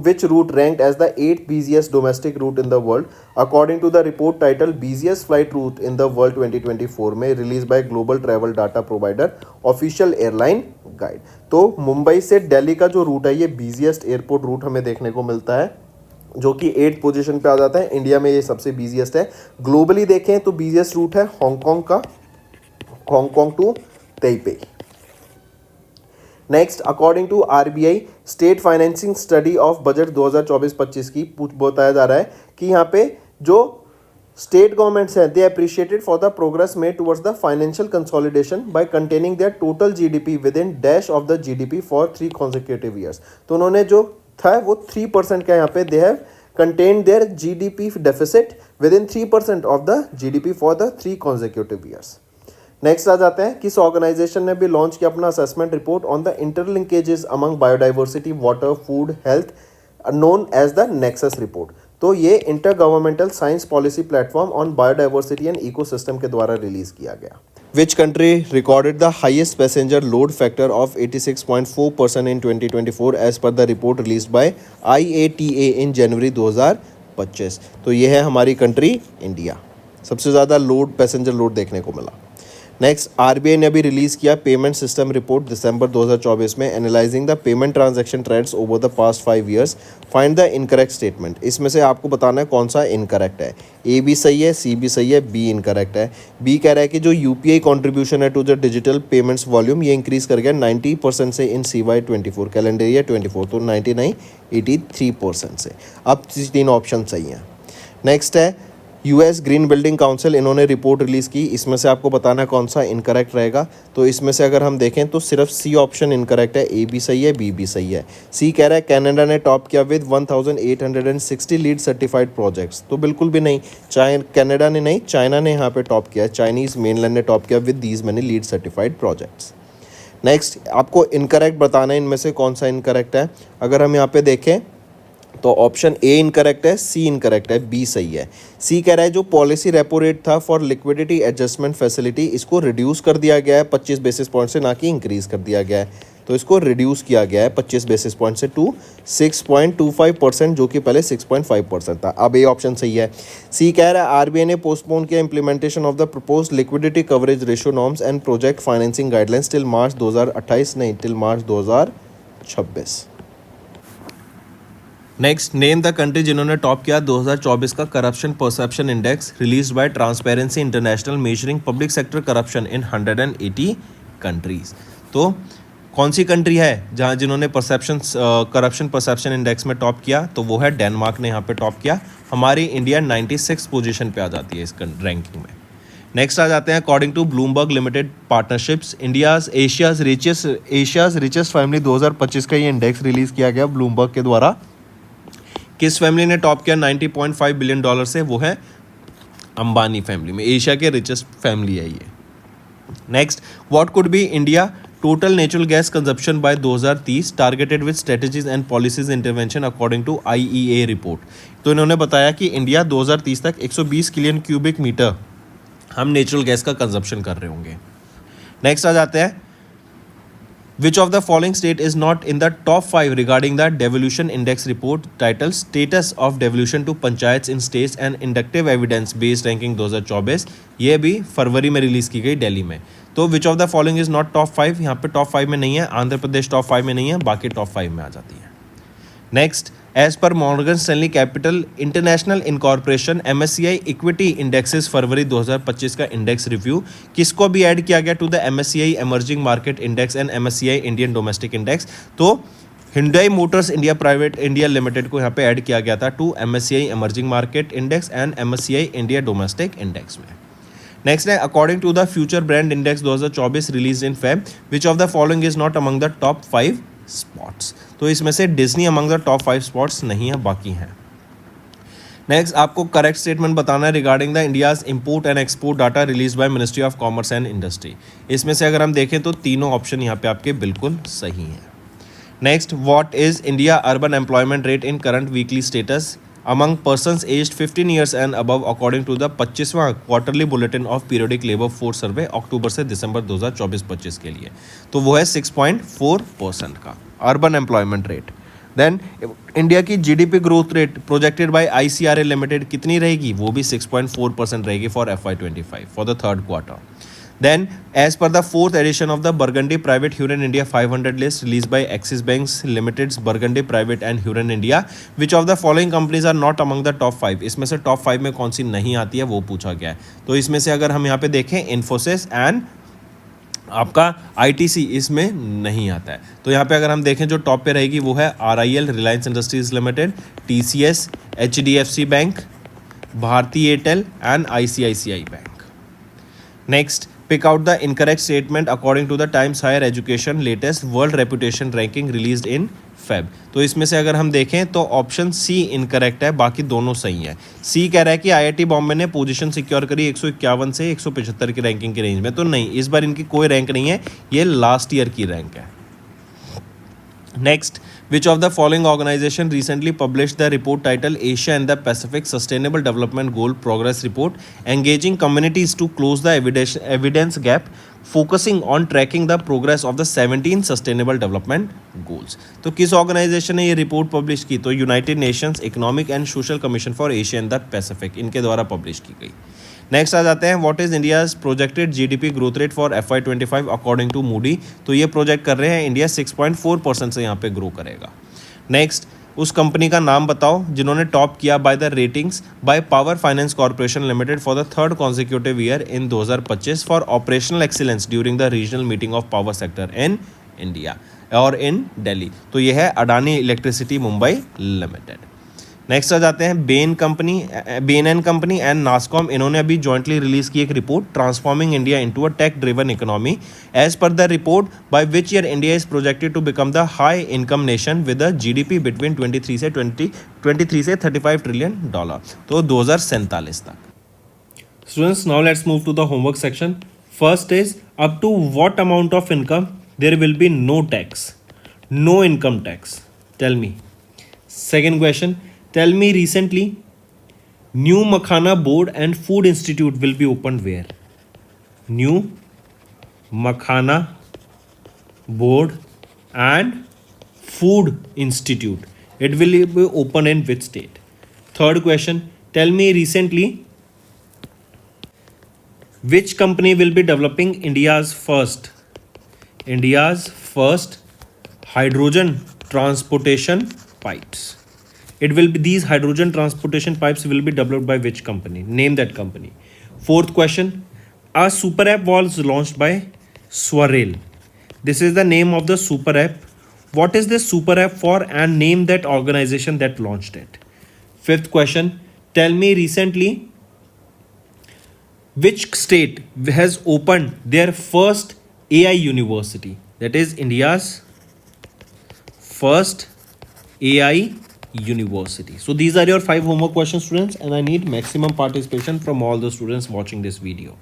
which route ranked as the 8th busiest domestic route in the world according to the report titled busiest flight route in the world 2024 में released by global travel data provider official airline guide? तो मुंबई से दिल्ली का जो root है ये busiest airport root हमें देखने को मिलता है जो कि 8th पोजीशन पे आ जाता है। इंडिया में ये सबसे बिजिएस्ट है। ग्लोबली देखें तो बिजिएस्ट रूट है हांगकांग का, Hong Kong to Taipei. Next, according to RBI state financing study of budget 2024-25 की बताया जा रहा है कि यहाँ पे जो स्टेट गवर्नमेंट्स हैं they appreciated for the progress made towards the financial consolidation by containing their total GDP within dash of the GDP for 3 consecutive years. तो उन्होंने जो था वो 3% का यहाँ पे they have contained their GDP deficit within 3% of the GDP for the 3 consecutive years. Next आ जाते हैं, किस ऑर्गेनाइजेशन ने भी लॉन्च किया अपना assessment report on the interlinkages among biodiversity water food health known as the nexus report? तो ये inter governmental science policy platform on biodiversity and ecosystem के द्वारा रिलीज किया गया। Which country recorded the highest passenger load factor of 86.4% in 2024 as per the report released by IATA in January 2025? तो ये है हमारी कंट्री इंडिया, सबसे ज़्यादा लोड पैसेंजर लोड देखने को मिला। नेक्स्ट, आरबीआई ने अभी रिलीज़ किया पेमेंट सिस्टम रिपोर्ट दिसंबर 2024 में, analysing the payment transaction trends over the past 5 years, find the incorrect statement. इसमें से आपको बताना है कौन सा इनकरेक्ट है। ए भी सही है, सी भी सही है, बी इनकरेक्ट है। बी कह रहा है कि जो यूपीआई कॉन्ट्रीब्यूशन है to the digital payments volume, ये इंक्रीज़ कर गया 90% से इन CY24 कैलेंडर ईयर 24, तो 99 83% से। अब 3 ऑप्शन सही हैं। नेक्स्ट है यूएस ग्रीन बिल्डिंग काउंसिल, इन्होंने रिपोर्ट रिलीज़ की, इसमें से आपको बताना है कौन सा इनकरेक्ट रहेगा। तो इसमें से अगर हम देखें तो सिर्फ सी ऑप्शन इनकरेक्ट है, ए भी सही है, बी भी सही है। सी कह रहा है कनाडा ने टॉप किया विद 1860 लीड सर्टिफाइड प्रोजेक्ट्स, तो बिल्कुल भी नहीं, कनाडा ने नहीं, चाइना ने यहाँ पे टॉप किया है, चाइनीज़ मेनलैंड ने टॉप किया with these many lead certified projects. Next, आपको इनकरेक्ट बताना है इनमें से कौन सा इनकरेक्ट है। अगर हम यहाँ पे देखें तो ऑप्शन ए इनकरेक्ट है, सी इनकरेक्ट है, बी सही है। सी कह रहा है जो पॉलिसी रेपो रेट था फॉर लिक्विडिटी एडजस्टमेंट फैसिलिटी, इसको रिड्यूस कर दिया गया है 25 बेसिस पॉइंट से, ना कि इंक्रीज़ कर दिया गया है। तो इसको रिड्यूस किया गया है 25 बेसिस पॉइंट से टू 6.25%, जो कि पहले 6.5% था। अब ए ऑप्शन सही है। सी कह रहा है आरबीआई ने पोस्टपोन किया implementation of the proposed liquidity coverage ratio norms and project financing guidelines till March 2028, नहीं till March 2026। Next, name the country जिन्होंने टॉप किया 2024 का corruption perception index released by transparency international, measuring public sector corruption in 180 countries. तो कौन सी country है जहां जिन्होंने corruption perception index में टॉप किया, तो वो है डेनमार्क ने यहाँ पे टॉप किया। हमारी इंडिया 96 पोजीशन पे आ जाती है इस रैंकिंग में। नेक्स्ट आ जाते हैं according to Bloomberg limited partnerships, Asia's richest family 2025 का ये इंडेक्स रिलीज़ किया गया ब्लूमबर्ग के द्वारा। किस फैमिली ने टॉप किया 90.5 बिलियन डॉलर से, वो है अंबानी फैमिली में, एशिया के रिचेस्ट फैमिली है ये। Next, what could be India total natural gas consumption by 2030 targeted with strategies and policies intervention according to IEA report. तो इन्होंने बताया कि इंडिया 2030 तक 120 बिलियन क्यूबिक मीटर हम नेचुरल गैस का कंजप्शन कर रहे होंगे। नेक्स्ट आ जाते हैं, Which of the following state is not in the top 5 regarding the devolution index report titled Status of Devolution to Panchayats in States and Inductive Evidence Based Ranking 2024? ये भी फरवरी में रिलीज़ की गई दिल्ली में। तो which of the following is not top 5, यहाँ पे top 5 में नहीं है, आंध्र प्रदेश टॉप 5 में नहीं है, बाकी टॉप 5 में आ जाती है। नेक्स्ट, एज पर Morgan Stanley capital international incorporation MSCI equity indexes फरवरी 2025 का इंडेक्स रिव्यू किसको भी ऐड किया गया to the MSCI emerging market index and MSCI Indian domestic index. तो Hyundai motors India private India limited को यहाँ पे ऐड किया गया था to MSCI emerging market index and MSCI India domestic index में। नेक्स्ट है according to the future brand index 2024 release in Feb, which of the following is not among the top 5 spots. तो इसमें से Disney among the top 5 spots नहीं है, बाकी हैं। Next, आपको करेक्ट स्टेटमेंट बताना है regarding the India's import and export data release by ministry of commerce and industry. इसमें से अगर हम देखें तो तीनों ऑप्शन यहाँ पे आपके बिल्कुल सही हैं। Next, what is India urban employment rate in current weekly status among persons aged 15 years and above according to the 25वां quarterly bulletin of periodic labour force survey अक्टूबर से दिसंबर 2024-25 के लिए। तो वो है 6.4% का urban employment rate. Then India की GDP growth rate projected by ICRA limited कितनी रहेगी, वो भी 6.4% रहेगी for FY25 for the third quarter. Then, as per the fourth edition of the Burgundy Private Huron India 500 list released by Axis Banks Limited's Burgundy Private and Huron India, which of the following companies are not among the top 5? इसमें से top 5 में कौन सी नहीं आती है वो पूछा गया है। तो इसमें से अगर हम यहाँ पे देखें इन्फोसिस एंड आपका ITC इसमें नहीं आता है। तो यहाँ पे अगर हम देखें जो टॉप पे रहेगी वो है RIL Reliance Industries Limited, TCS, HDFC bank, Bharti Airtel and ICICI bank. Next, pick out the incorrect statement according to the Times Higher Education latest world reputation ranking released in Feb। तो इसमें से अगर हम देखें तो ऑप्शन सी इनकरेक्ट है, बाकी दोनों सही है। सी कह रहा है कि IIT बॉम्बे ने पोजीशन सिक्योर करी 151 से 175 की रैंकिंग की रेंज में, तो नहीं, इस बार इनकी कोई रैंक नहीं है, ये लास्ट ईयर की रैंक है। Next, which of the following organization recently published the report titled Asia and the Pacific Sustainable Development Goal Progress Report, engaging communities to close the evidence gap, focusing on tracking the progress of the 17 Sustainable Development Goals। तो किस organisation ने ये report publish की, तो United Nations Economic and Social Commission for Asia and the Pacific, इनके द्वारा publish की गई। नेक्स्ट आ जाते हैं, what is India's projected GDP growth rate for FY25 according to Moody. तो ये प्रोजेक्ट कर रहे हैं इंडिया 6.4% से यहाँ पे ग्रो करेगा। नेक्स्ट, उस कंपनी का नाम बताओ जिन्होंने टॉप किया by the ratings by power finance corporation limited for the third consecutive year in 2025 for operational excellence during the regional meeting of power sector in India और इन दिल्ली। तो ये है Adani electricity Mumbai limited. Next आ जाते हैं, Bain and company and NASSCOM, इन्होंने अभी jointly release की एक report, transforming India into a tech driven economy. As per the report, by which year India is projected to become the high income nation with a GDP between 23 से 35 trillion dollar, तो 2047 तक। Students, now let's move to the homework section. First is, up to what amount of income there will be no tax, no income tax, tell me. Second question, tell me recently New Makhana Board and Food Institute will be opened where? New Makhana Board and Food Institute. It will be opened in which state? Third question, tell me recently which company will be developing India's first hydrogen transportation pipes. It will be, these hydrogen transportation pipes will be developed by which company? Name that company. Fourth question, a super app was launched by Swarel. This is the name of the super app. What is this super app for and name that organization that launched it? Fifth question, tell me recently which state has opened their first AI university? That is India's first AI university. So these are your 5 homework questions, students, and I need maximum participation from all the students watching this video.